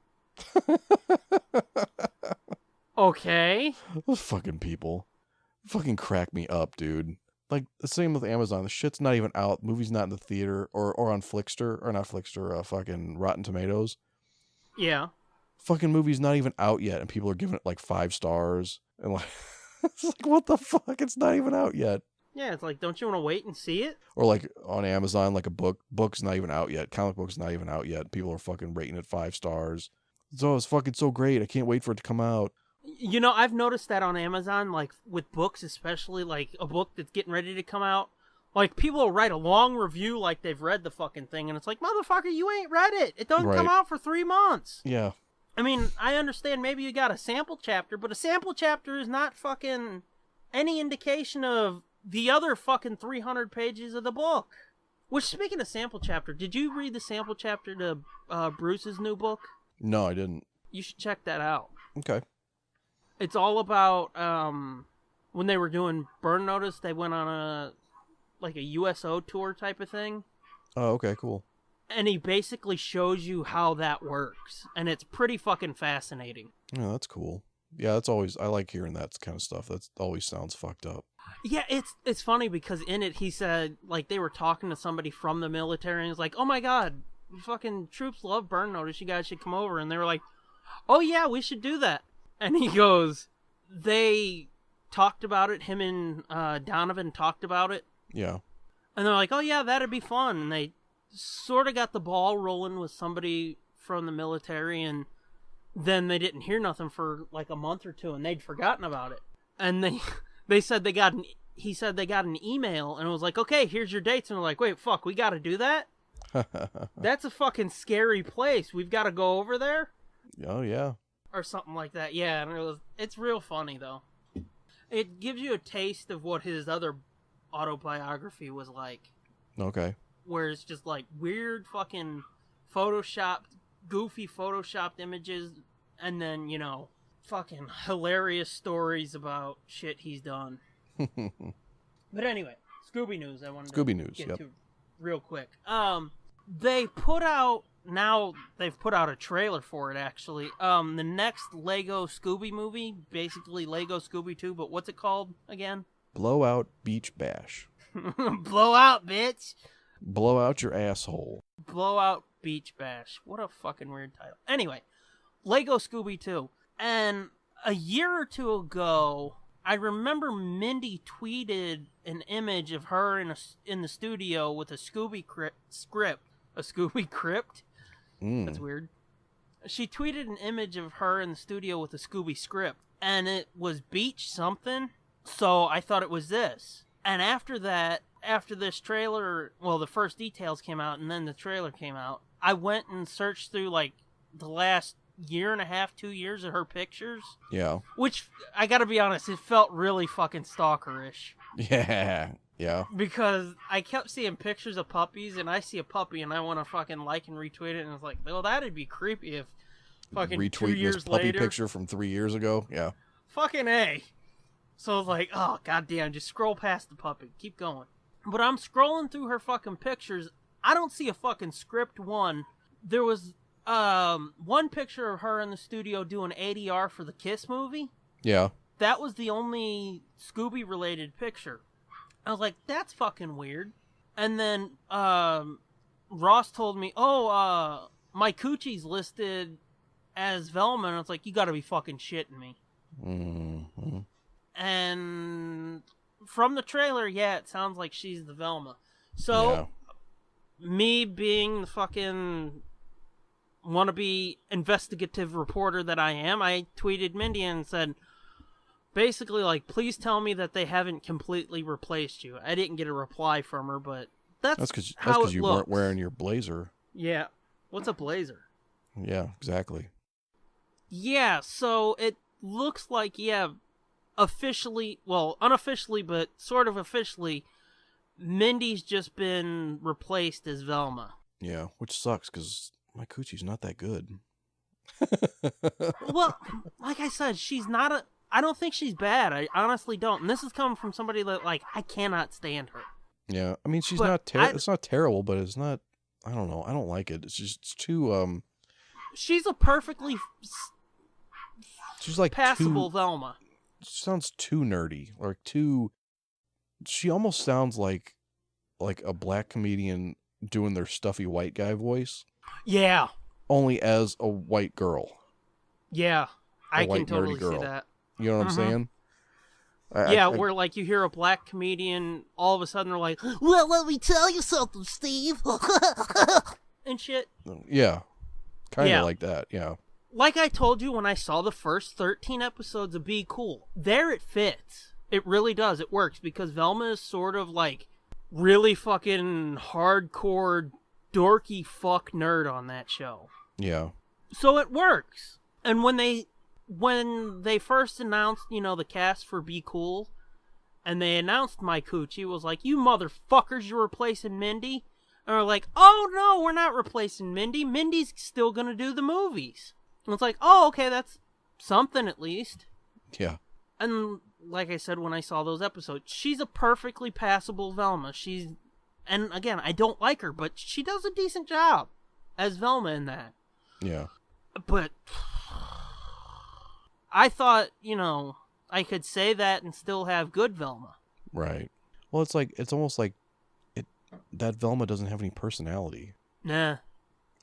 Okay. Those fucking people. Fucking crack me up, dude. Like, the same with Amazon. The shit's not even out. Movie's not in the theater or on Flixster. Or not Flixster, fucking Rotten Tomatoes. Yeah. Fucking movie's not even out yet, and people are giving it like 5 stars. And like, it's like, what the fuck? It's not even out yet. Yeah, it's like, don't you want to wait and see it? Or like on Amazon, like a book's not even out yet. Comic book's not even out yet. People are fucking rating it 5 stars. So it's fucking so great. I can't wait for it to come out. You know, I've noticed that on Amazon, like with books, especially like a book that's getting ready to come out. Like, people will write a long review like they've read the fucking thing, and it's like, motherfucker, you ain't read it. It doesn't come out for 3 months. Yeah. I mean, I understand maybe you got a sample chapter, but a sample chapter is not fucking any indication of the other fucking 300 pages of the book. Which, speaking of sample chapter, did you read the sample chapter to Bruce's new book? No, I didn't. You should check that out. Okay. It's all about when they were doing Burn Notice, they went on a USO tour type of thing. Oh, okay, cool. And he basically shows you how that works. And it's pretty fucking fascinating. Yeah, that's cool. Yeah, that's always... I like hearing that kind of stuff. That always sounds fucked up. Yeah, it's funny because in it he said, like, they were talking to somebody from the military and he's like, oh my god, fucking troops love Burn Notice, you guys should come over. And they were like, oh yeah, we should do that. And he goes, they talked about it, him and Donovan talked about it. Yeah. And they're like, oh yeah, that'd be fun. And they sort of got the ball rolling with somebody from the military, and then they didn't hear nothing for like a month or two, and they'd forgotten about it. And they said he said they got an email, and it was like, okay, here's your dates. And they're like, wait, fuck, we gotta do that? That's a fucking scary place. We've got to go over there? Oh, yeah. Or something like that. Yeah, and it's real funny, though. It gives you a taste of what his other autobiography was like. Okay. Where it's just like weird fucking goofy photoshopped images, and then, you know, fucking hilarious stories about shit he's done. But anyway, Scooby news I wanted to get to real quick. They've put out a trailer for it, actually. The next Lego Scooby movie, basically Lego Scooby 2, but what's it called again? Blowout Beach Bash. Blow out, bitch! Blow out your asshole. Blowout Beach Bash. What a fucking weird title. Anyway, Lego Scooby 2. And a year or two ago, I remember Mindy tweeted an image of her in the studio with a Scooby script. A Scooby crypt? That's weird. She tweeted an image of her in the studio with a Scooby script, and it was beach something, so I thought it was this. And after this trailer, well, the first details came out, and then the trailer came out, I went and searched through, like, the last year and a half, 2 years of her pictures. Yeah. Which, I gotta be honest, it felt really fucking stalkerish. Yeah. Yeah. Because I kept seeing pictures of puppies, and I see a puppy, and I want to fucking like and retweet it, and it's like, well, that'd be creepy if fucking retweet 2 years this puppy later, picture from 3 years ago. Yeah. Fucking A. So I was like, oh, goddamn, just scroll past the puppy. Keep going. But I'm scrolling through her fucking pictures. I don't see a fucking script one. There was one picture of her in the studio doing ADR for the Kiss movie. Yeah. That was the only Scooby-related picture. I was like, that's fucking weird. And then Ross told me, my coochie's listed as Velma. And I was like, you gotta be fucking shitting me. Mm-hmm. And from the trailer, yeah, it sounds like she's the Velma. So, me being the fucking wannabe investigative reporter that I am, I tweeted Mindy and said, basically, like, please tell me that they haven't completely replaced you. I didn't get a reply from her, but that's because you weren't wearing your blazer. Yeah. What's a blazer? Yeah, exactly. Yeah, so it looks like, officially, well, unofficially, but sort of officially, Mindy's just been replaced as Velma. Yeah, which sucks, because my coochie's not that good. Well, like I said, I don't think she's bad. I honestly don't. And this is coming from somebody that, like, I cannot stand her. Yeah, I mean, she's not it's not terrible, but it's not, I don't know, I don't like it. It's just, it's too, she's a perfectly she's like passable Velma. She sounds too nerdy, or too, she almost sounds like a black comedian doing their stuffy white guy voice. Yeah. Only as a white girl. Yeah. I white, can totally nerdy girl. see that. You know what I'm saying? Where, like, you hear a black comedian, all of a sudden they're like, well, let me tell you something, Steve. And shit. Yeah. Kind of like that, yeah. Like I told you when I saw the first 13 episodes of Be Cool, there it fits. It really does. It works because Velma is sort of like really fucking hardcore, dorky fuck nerd on that show. Yeah. So it works. And when they first announced, the cast for Be Cool, and they announced my coochie, was like, you motherfuckers, you're replacing Mindy? And we're like, oh no, we're not replacing Mindy. Mindy's still gonna do the movies. And it's like, oh, okay, that's something at least. Yeah. And like I said when I saw those episodes, she's a perfectly passable Velma. And again, I don't like her, but she does a decent job as Velma in that. Yeah. But I thought, I could say that and still have good Velma. Right. Well, it's almost like that Velma doesn't have any personality. Nah.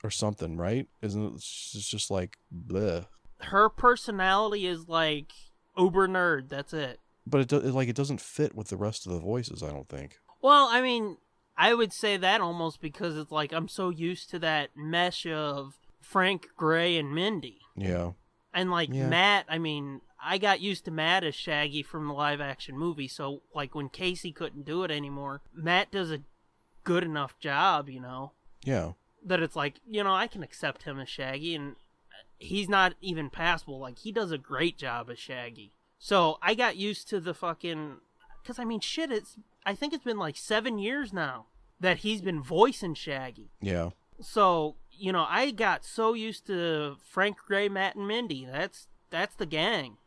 Or something, right? Isn't it? It's just like, bleh. Her personality is like uber nerd. That's it. But it doesn't fit with the rest of the voices, I don't think. Well, I mean, I would say that almost because it's like I'm so used to that mesh of Frank Gray and Mindy. Yeah. And like Matt, I mean, I got used to Matt as Shaggy from the live action movie. So like when Casey couldn't do it anymore, Matt does a good enough job, Yeah. that it's like, I can accept him as Shaggy, and he's not even passable. Like, he does a great job as Shaggy. So I got used to the fucking, because I mean, shit, I think it's been like 7 years now that he's been voicing Shaggy. Yeah. So, I got so used to Frank Gray, Matt, and Mindy. That's the gang,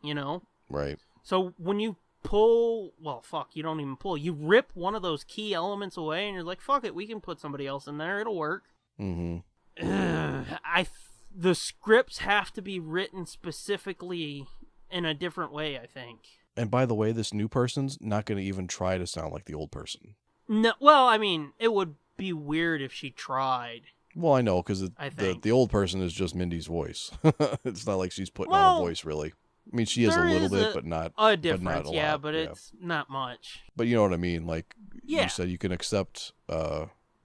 Right. So when you pull, you don't even pull. You rip one of those key elements away, and you're like, fuck it, we can put somebody else in there. It'll work. Mm-hmm. The scripts have to be written specifically in a different way, I think. And by the way, this new person's not going to even try to sound like the old person. No, well, I mean, it would be weird if she tried. Well, I know, because the old person is just Mindy's voice. It's not like she's putting on a voice, really. I mean, she is a little bit, but not a difference. But not a yeah, lot. but it's not much. But you know what I mean? Like you said, you can accept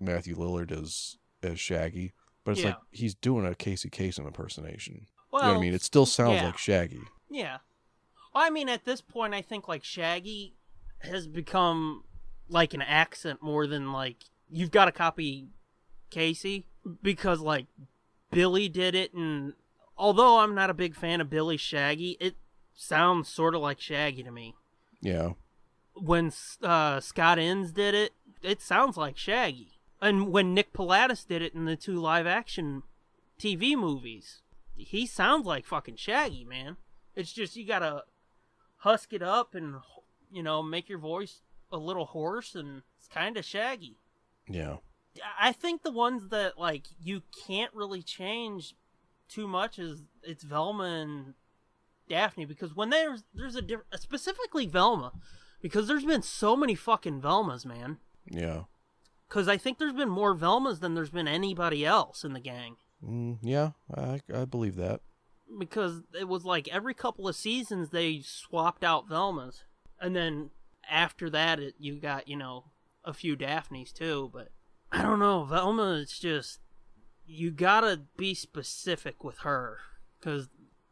Matthew Lillard as Shaggy, but it's like he's doing a Casey Kasem impersonation. Well, you know what I mean? It still sounds like Shaggy. Yeah. Well, I mean, at this point, I think like Shaggy has become like an accent more than like you've got to copy Casey. Because, like, Billy did it, and although I'm not a big fan of Billy Shaggy, it sounds sort of like Shaggy to me. Yeah. When Scott Innes did it, it sounds like Shaggy. And when Nick Pilatus did it in the 2 live-action TV movies, he sounds like fucking Shaggy, man. It's just you gotta husk it up and, you know, make your voice a little hoarse, and it's kind of Shaggy. Yeah. I think the ones that, like, you can't really change too much is it's Velma and Daphne, because when there's a specifically Velma, because there's been so many fucking Velmas, man. Yeah. Because I think there's been more Velmas than there's been anybody else in the gang. Yeah, I believe that. Because it was like every couple of seasons they swapped out Velmas. And then after that, you got, you know, a few Daphnes too. But I don't know, Velma, it's just, you gotta be specific with her. Because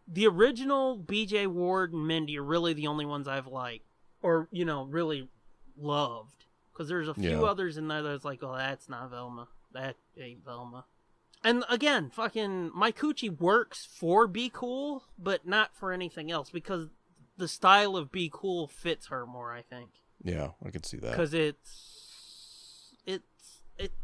the original BJ Ward and Mindy are really the only ones I've liked. Or, you know, really loved. Because there's a few others in there that's like, oh, that's not Velma. That ain't Velma. And again, fucking My Coochie works for Be Cool, but not for anything else. Because the style of Be Cool fits her more, I think. Yeah, I can see that. Because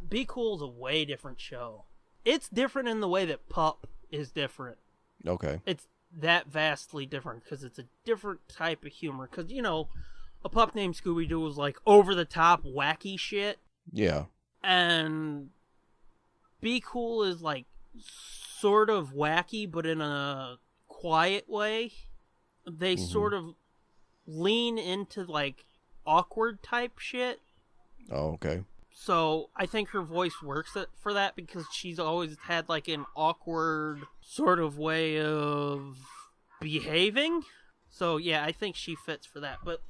Be Cool's a way different show. It's different in the way that Pup is different. Okay. It's that vastly different because it's a different type of humor. Because, you know, a pup named Scooby-Doo was like over-the-top wacky shit. Yeah. And Be Cool is like sort of wacky, but in a quiet way. They sort of lean into like awkward type shit. Oh, okay. So I think her voice works for that because she's always had like an awkward sort of way of behaving. So yeah, I think she fits for that. But,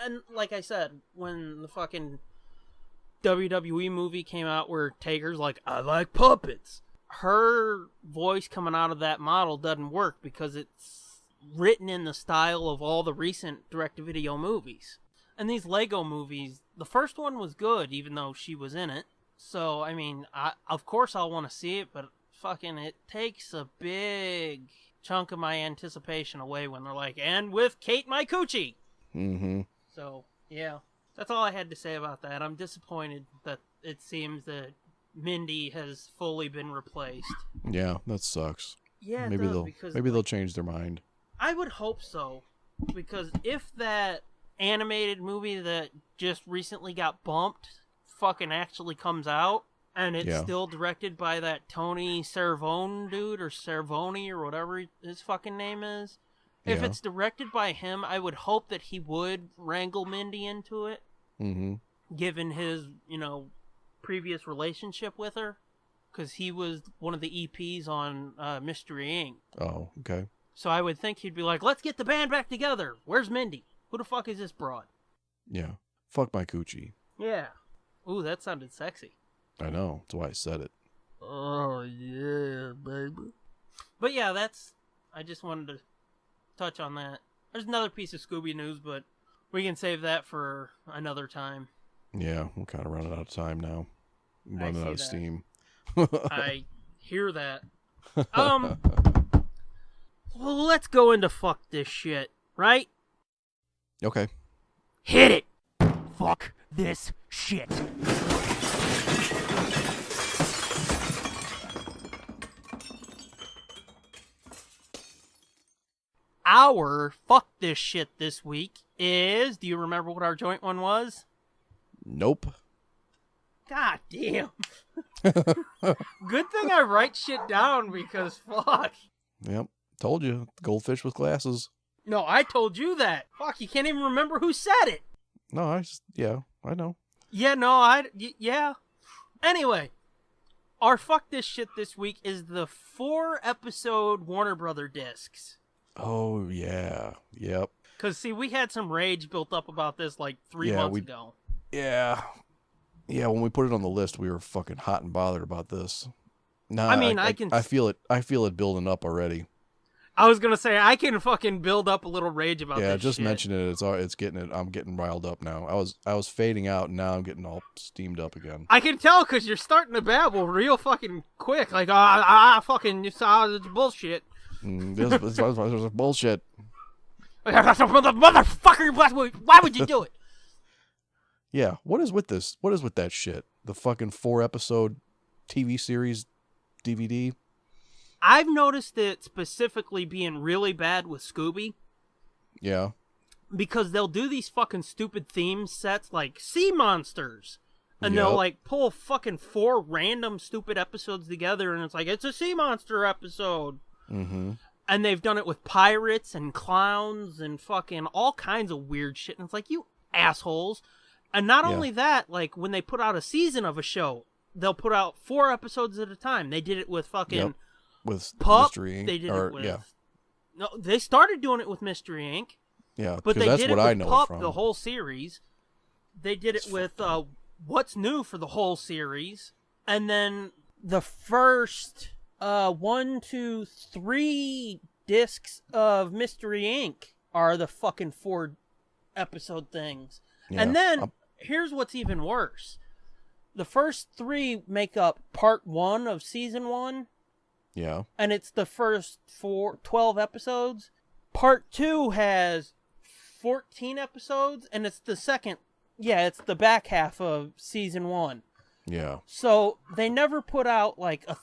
and like I said, when the fucking WWE movie came out where Taker's like, I like puppets, her voice coming out of that model doesn't work because it's written in the style of all the recent direct-to-video movies. And these Lego movies, the first one was good, even though she was in it. So, I mean, of course I'll want to see it, but fucking it takes a big chunk of my anticipation away when they're like, and with Kate My Coochie. Mm-hmm. So, yeah. That's all I had to say about that. I'm disappointed that it seems that Mindy has fully been replaced. Yeah, that sucks. Yeah, maybe they'll change their mind. I would hope so, because if that animated movie that just recently got bumped fucking actually comes out, and it's still directed by that Tony Cervone dude, or Cervone, or whatever his fucking name is. If it's directed by him, I would hope that he would wrangle Mindy into it. Mm-hmm. Given his, you know, previous relationship with her. Because he was one of the EPs on Mystery Inc. Oh, okay. So I would think he'd be like, let's get the band back together. Where's Mindy? Who the fuck is this broad? Yeah. Fuck my coochie. Yeah. Ooh, that sounded sexy. I know. That's why I said it. Oh, yeah, baby. But yeah, I just wanted to touch on that. There's another piece of Scooby news, but we can save that for another time. Yeah, we're kind of running out of time now. I'm running out of steam. I hear that. Well, let's go into fuck this shit, right? Okay. Hit it! Fuck this shit. Our fuck this shit this week is... Do you remember what our joint one was? Nope. God damn. Good thing I write shit down because fuck. Yep. Told you. Goldfish with glasses. No, I told you that. Fuck, you can't even remember who said it. No, I know. Yeah, no, yeah. Anyway, our fuck this shit this week is the 4-episode Warner Brother discs. Oh, yeah. Yep. Because, see, we had some rage built up about this like 3 months ago. Yeah. Yeah, when we put it on the list, we were fucking hot and bothered about this. Nah, I mean, I feel it building up already. I was gonna say I can fucking build up a little rage about this. Yeah, just shit. mention it. It's getting it. I'm getting riled up now. I was fading out, and now I'm getting all steamed up again. I can tell because you're starting to babble real fucking quick. Like fucking it's bullshit. This was bullshit. Motherfucker! Why would you do it? Yeah, what is with this? What is with that shit? The fucking 4-episode TV series DVD. I've noticed it specifically being really bad with Scooby. Yeah. Because they'll do these fucking stupid theme sets like sea monsters. And they'll like pull fucking 4 random stupid episodes together and it's like, it's a sea monster episode. Mm-hmm. And they've done it with pirates and clowns and fucking all kinds of weird shit. And it's like, you assholes. And not only that, like when they put out a season of a show, they'll put out 4 episodes at a time. They did it with fucking... Yep. With Pup, Mystery Inc. They did it with... Yeah. No, they started doing it with Mystery Inc. Yeah, but they that's did what it with I know Pup from the whole series. They did it with What's New for the whole series. And then the first 1, 2, 3 discs of Mystery Inc. are the fucking 4 episode things. Yeah, and then, here's what's even worse. The first 3 make up part 1 of season 1. Yeah. And it's the first 12 episodes. Part 2 has 14 episodes, and it's the second... Yeah, it's the back half of season 1. Yeah. So, they never put out, like, a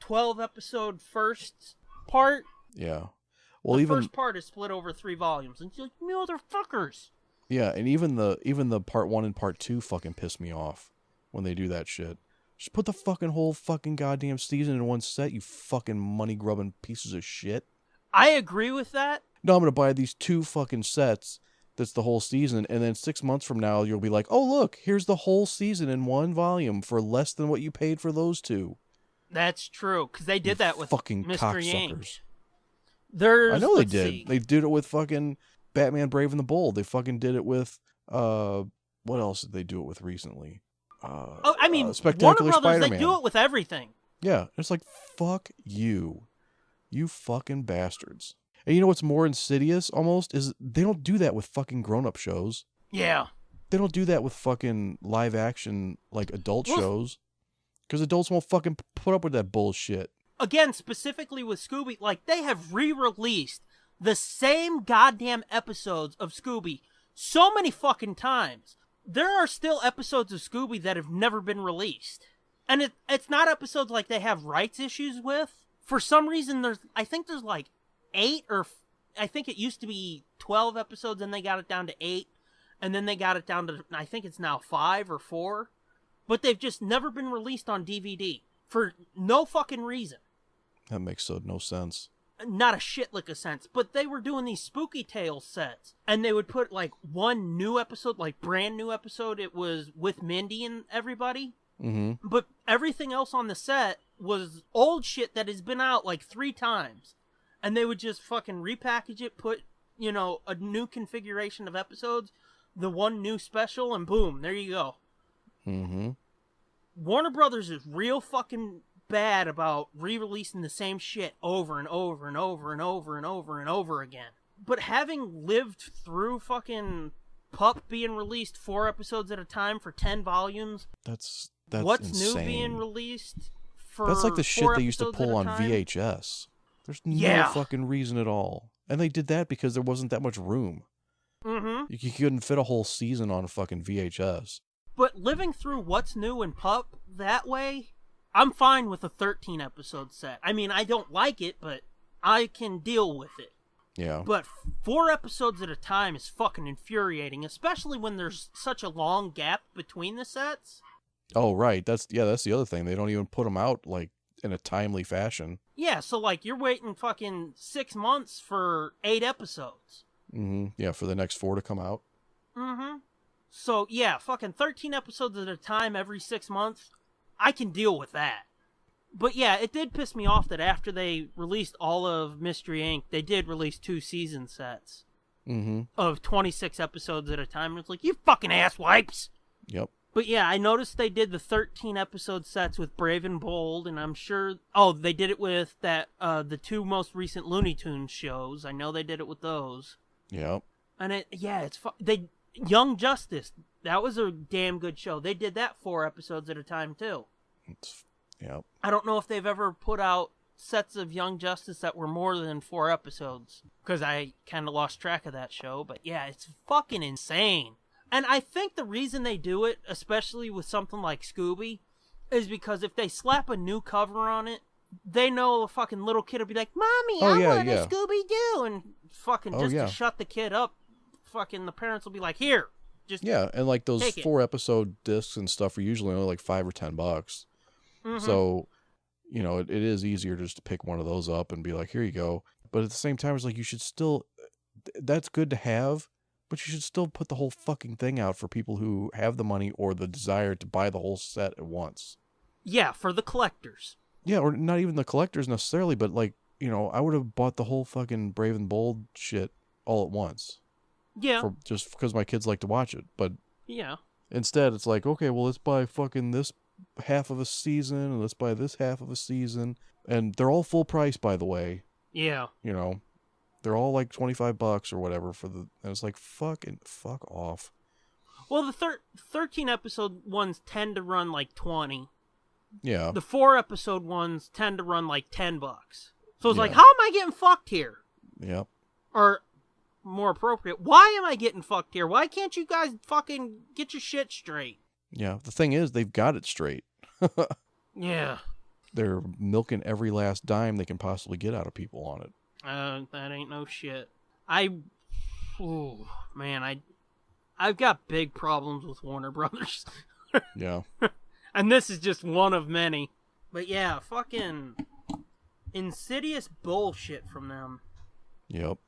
12-episode first part. Yeah. Well, the first part is split over 3 volumes. And you're like, motherfuckers! Yeah, and even the part 1 and part 2 fucking piss me off when they do that shit. Just put the fucking whole fucking goddamn season in one set, you fucking money-grubbing pieces of shit. I agree with that. No, I'm going to buy these 2 fucking sets that's the whole season, and then 6 months from now, you'll be like, oh, look, here's the whole season in one volume for less than what you paid for those 2. That's true, because they did that with fucking Mystery cocksuckers. Inc. I know they did. See. They did it with fucking Batman Brave and the Bold. They fucking did it with, what else did they do it with recently? Warner Spectacular Brothers, Spider-Man. they do it with everything. Yeah, it's like, fuck you. You fucking bastards. And you know what's more insidious, almost, is they don't do that with fucking grown-up shows. Yeah. They don't do that with fucking live-action, like, adult shows. Because adults won't fucking put up with that bullshit. Again, specifically with Scooby, like, they have re-released the same goddamn episodes of Scooby so many fucking times. There are still episodes of Scooby that have never been released. And it's not episodes like they have rights issues with. For some reason, I think there's like 8 or... I think it used to be 12 episodes and they got it down to 8. And then they got it down to, I think it's now 5 or 4. But they've just never been released on DVD. For no fucking reason. That makes no sense. Not a shit lick of sense. But they were doing these Spooky Tales sets. And they would put like one new episode, like brand new episode. It was with Mindy and everybody. Mm-hmm. But everything else on the set was old shit that has been out like 3 times. And they would just fucking repackage it, put, a new configuration of episodes, the one new special, and boom, there you go. Mm-hmm. Warner Brothers is real fucking bad about re-releasing the same shit over and over and over and over and over and over again. But having lived through fucking Pup being released 4 episodes at a time for 10 volumes, that's What's insane. New being released for That's like the shit they used to pull on time? VHS. There's no fucking reason at all. And they did that because there wasn't that much room. Mm-hmm. You couldn't fit a whole season on a fucking VHS. But living through What's New and Pup that way, I'm fine with a 13-episode set. I mean, I don't like it, but I can deal with it. Yeah. But 4 episodes at a time is fucking infuriating, especially when there's such a long gap between the sets. Oh, right. That's the other thing. They don't even put them out, like, in a timely fashion. Yeah, so, like, you're waiting fucking 6 months for 8 episodes. Mm-hmm. Yeah, for the next 4 to come out. Mm-hmm. So, yeah, fucking 13 episodes at a time every 6 months, I can deal with that. But yeah, it did piss me off that after they released all of Mystery Inc., they did release 2 season sets. Mm-hmm. Of 26 episodes at a time. And it's like, you fucking asswipes! Yep. But yeah, I noticed they did the 13 episode sets with Brave and Bold, and I'm sure... they did it with the 2 most recent Looney Tunes shows. I know they did it with those. Yep. And Young Justice, that was a damn good show. They did that 4 episodes at a time, too. Yep. I don't know if they've ever put out sets of Young Justice that were more than 4 episodes, because I kind of lost track of that show. But yeah, it's fucking insane. And I think the reason they do it, especially with something like Scooby, is because if they slap a new cover on it, they know a fucking little kid will be like, Mommy, I want a Scooby-Doo! And fucking to shut the kid up, fucking the parents will be like, here, just and like those 4 episode discs and stuff are usually only like $5 or $10. Mm-hmm. So, you know, it is easier just to pick one of those up and be like, here you go. But at the same time, it's like you should still, that's good to have, but you should still put the whole fucking thing out for people who have the money or the desire to buy the whole set at once. Yeah, for the collectors. Yeah, or not even the collectors necessarily, but like, you know, I would have bought the whole fucking Brave and Bold shit all at once. Yeah. Just because my kids like to watch it. But yeah. Instead, it's like, okay, well, let's buy fucking this half of a season, and let's buy this half of a season. And they're all full price, by the way. Yeah. You know, they're all like $25 or whatever and it's like, fuck off. Well, the 13 episode ones tend to run like 20. Yeah. The 4 episode ones tend to run like $10. So it's like, how am I getting fucked here? Yep. Or more appropriate, why am I getting fucked here? Why can't you guys fucking get your shit straight? Yeah. The thing is, they've got it straight. Yeah. They're milking every last dime they can possibly get out of people on it. That ain't no shit. I've got big problems with Warner Brothers. Yeah. And this is just one of many. But yeah, fucking insidious bullshit from them. Yep.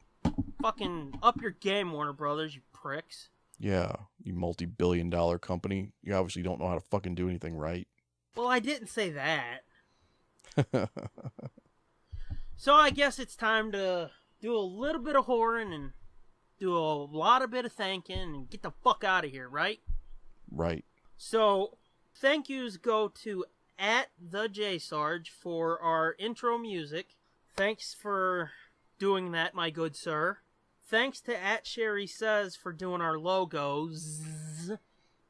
Fucking up your game, Warner Brothers, you pricks. Yeah, you multi-billion-dollar company. You obviously don't know how to fucking do anything right. Well, I didn't say that. So I guess it's time to do a little bit of whoring and do a lot of bit of thanking and get the fuck out of here, right? Right. So, thank yous go to @TheJSarge for our intro music. Thanks for doing that, my good sir. Thanks to @SherrySays for doing our logos.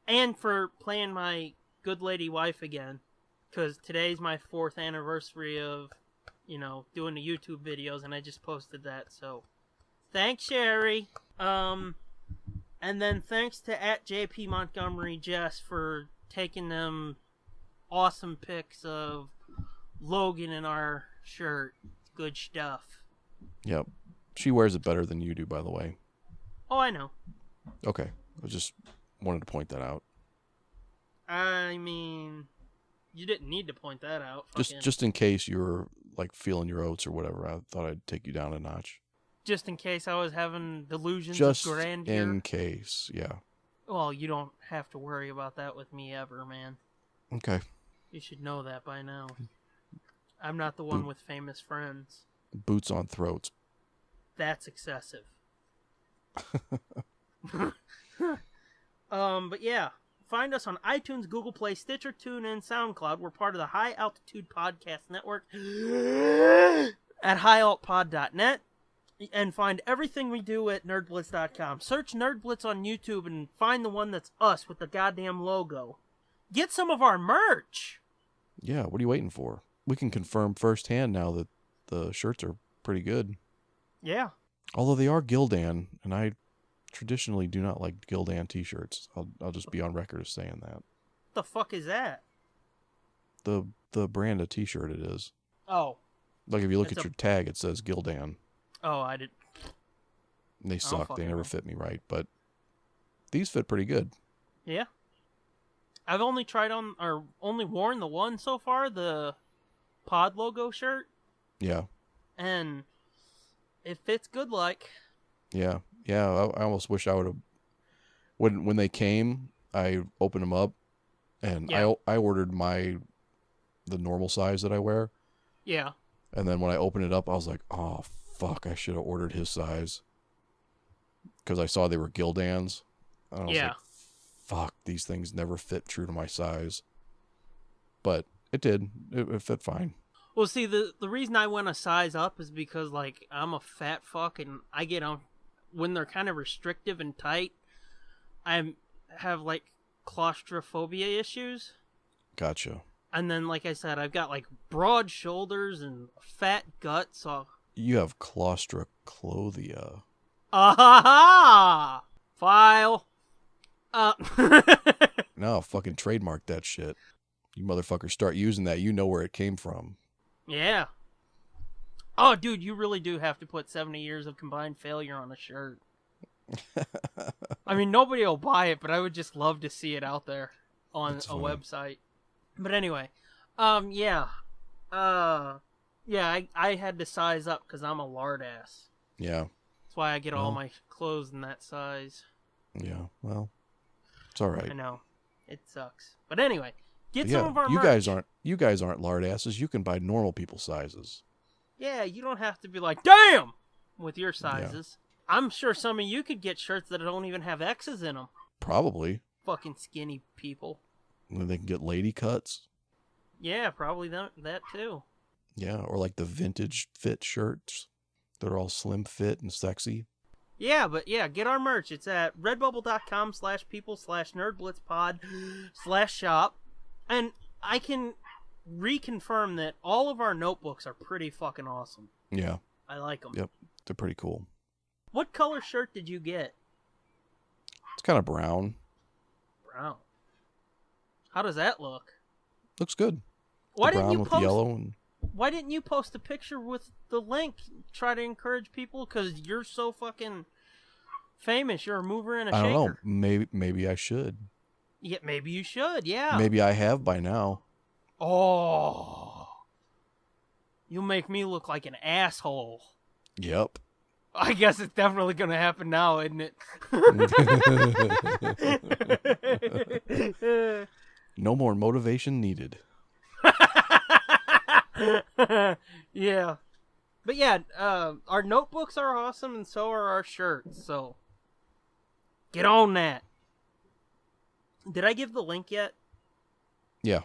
And for playing my good lady wife again. Because today's my 4th anniversary of, you know, doing the YouTube videos, and I just posted that, so thanks, Sherry. And then thanks to @JP Montgomery Jess for taking them awesome pics of Logan in our shirt. Good stuff. Yep. She wears it better than you do, by the way. Oh, I know. Okay. I just wanted to point that out. I mean, you didn't need to point that out. Just in case you were like feeling your oats or whatever, I thought I'd take you down a notch. Just in case I was having delusions just of grandeur. In case, yeah. Well, you don't have to worry about that with me ever, man. Okay. You should know that by now. I'm not the one with famous friends. Boots on throats. That's excessive. But yeah, find us on iTunes, Google Play, Stitcher, TuneIn, SoundCloud. We're part of the High Altitude Podcast Network at highaltpod.net. And find everything we do at nerdblitz.com. Search NerdBlitz on YouTube and find the one that's us with the goddamn logo. Get some of our merch. Yeah, what are you waiting for? We can confirm firsthand now that the shirts are pretty good. Yeah. Although they are Gildan, and I traditionally do not like Gildan t-shirts. I'll just be on record as saying that. The fuck is that? The brand of t-shirt it is. Oh. Like if you look at your tag, it says Gildan. Oh, I did. And they suck. They never fit me right, but these fit pretty good. Yeah. I've only only worn the one so far, the pod logo shirt. Yeah. And it fits good like. Yeah. Yeah, I almost wish I would have. When they came, I opened them up, and I ordered the normal size that I wear. Yeah. And then when I opened it up, I was like, oh, fuck, I should have ordered his size. Because I saw they were Gildans. And I was like, fuck, these things never fit true to my size. But it did. It fit fine. Well, see, the reason I went a size up is because, like, I'm a fat fuck, and I get on when they're kind of restrictive and tight. I have, like, claustrophobia issues. Gotcha. And then, like I said, I've got, like, broad shoulders and fat gut, so... You have claustrophobia. Ah-ha-ha! File. No, fucking trademark that shit. You motherfuckers start using that, you know where it came from. Yeah. Oh, dude, you really do have to put 70 years of combined failure on a shirt. I mean, nobody will buy it, but I would just love to see it out there on a website. But anyway, yeah. Yeah, I had to size up because I'm a lard ass. Yeah. That's why I get all my clothes in that size. Yeah, well, it's all right. I know. It sucks. But anyway, get some of our merch. You guys aren't lard asses. You can buy normal people sizes. Yeah, you don't have to be like, damn, with your sizes. Yeah. I'm sure some of you could get shirts that don't even have X's in them. Probably. Fucking skinny people. And they can get lady cuts. Yeah, probably that too. Yeah, or like the vintage fit shirts. They're all slim fit and sexy. Yeah, but yeah, get our merch. It's at redbubble.com/people/nerdblitzpod/shop. And I can reconfirm that all of our notebooks are pretty fucking awesome. Yeah. I like them. Yep, they're pretty cool. What color shirt did you get? It's kind of brown. Brown. How does that look? Looks good. Why didn't you post yellow and... Why didn't you post a picture with the link? Try to encourage people because you're so fucking famous. You're a mover and a shaker. I don't know. Maybe I should. Yeah, maybe you should. Yeah. Maybe I have by now. Oh. You'll make me look like an asshole. Yep. I guess it's definitely going to happen now, isn't it? No more motivation needed. Yeah. But yeah, our notebooks are awesome and so are our shirts, so get on that. Did I give the link yet? Yeah.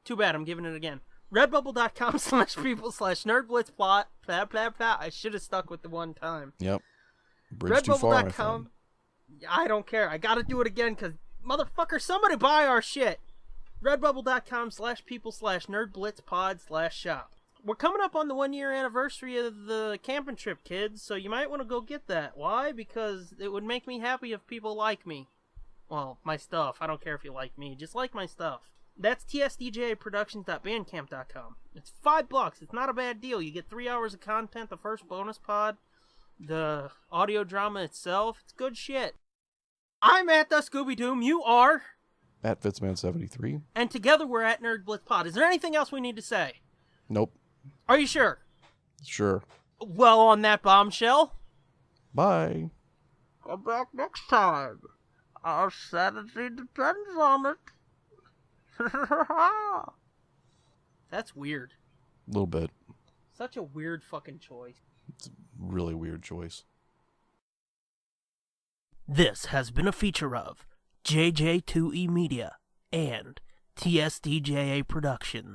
Too bad, I'm giving it again. Redbubble.com/people/nerdblitzplot. Blah, blah, blah. I should have stuck with the one time. Yep. Bridge too far, my friend. I don't care. I gotta do it again because, motherfucker, somebody buy our shit. Redbubble.com/people/nerdblitzpod/shop. We're coming up on the 1-year anniversary of the camping trip, kids, so you might want to go get that. Why? Because it would make me happy if people like me. Well, my stuff. I don't care if you like me. Just like my stuff. That's tsdjaproductions.bandcamp.com. It's $5. It's not a bad deal. You get 3 hours of content, the first bonus pod, the audio drama itself. It's good shit. I'm at the Scooby Doom. You are... At Fitzman73. And together we're at Nerd Blitz Pod. Is there anything else we need to say? Nope. Are you sure? Sure. Well, on that bombshell. Bye. Come back next time. Our sanity depends on it. That's weird. A little bit. Such a weird fucking choice. It's a really weird choice. This has been a feature of JJ2E Media and TSDJA Production.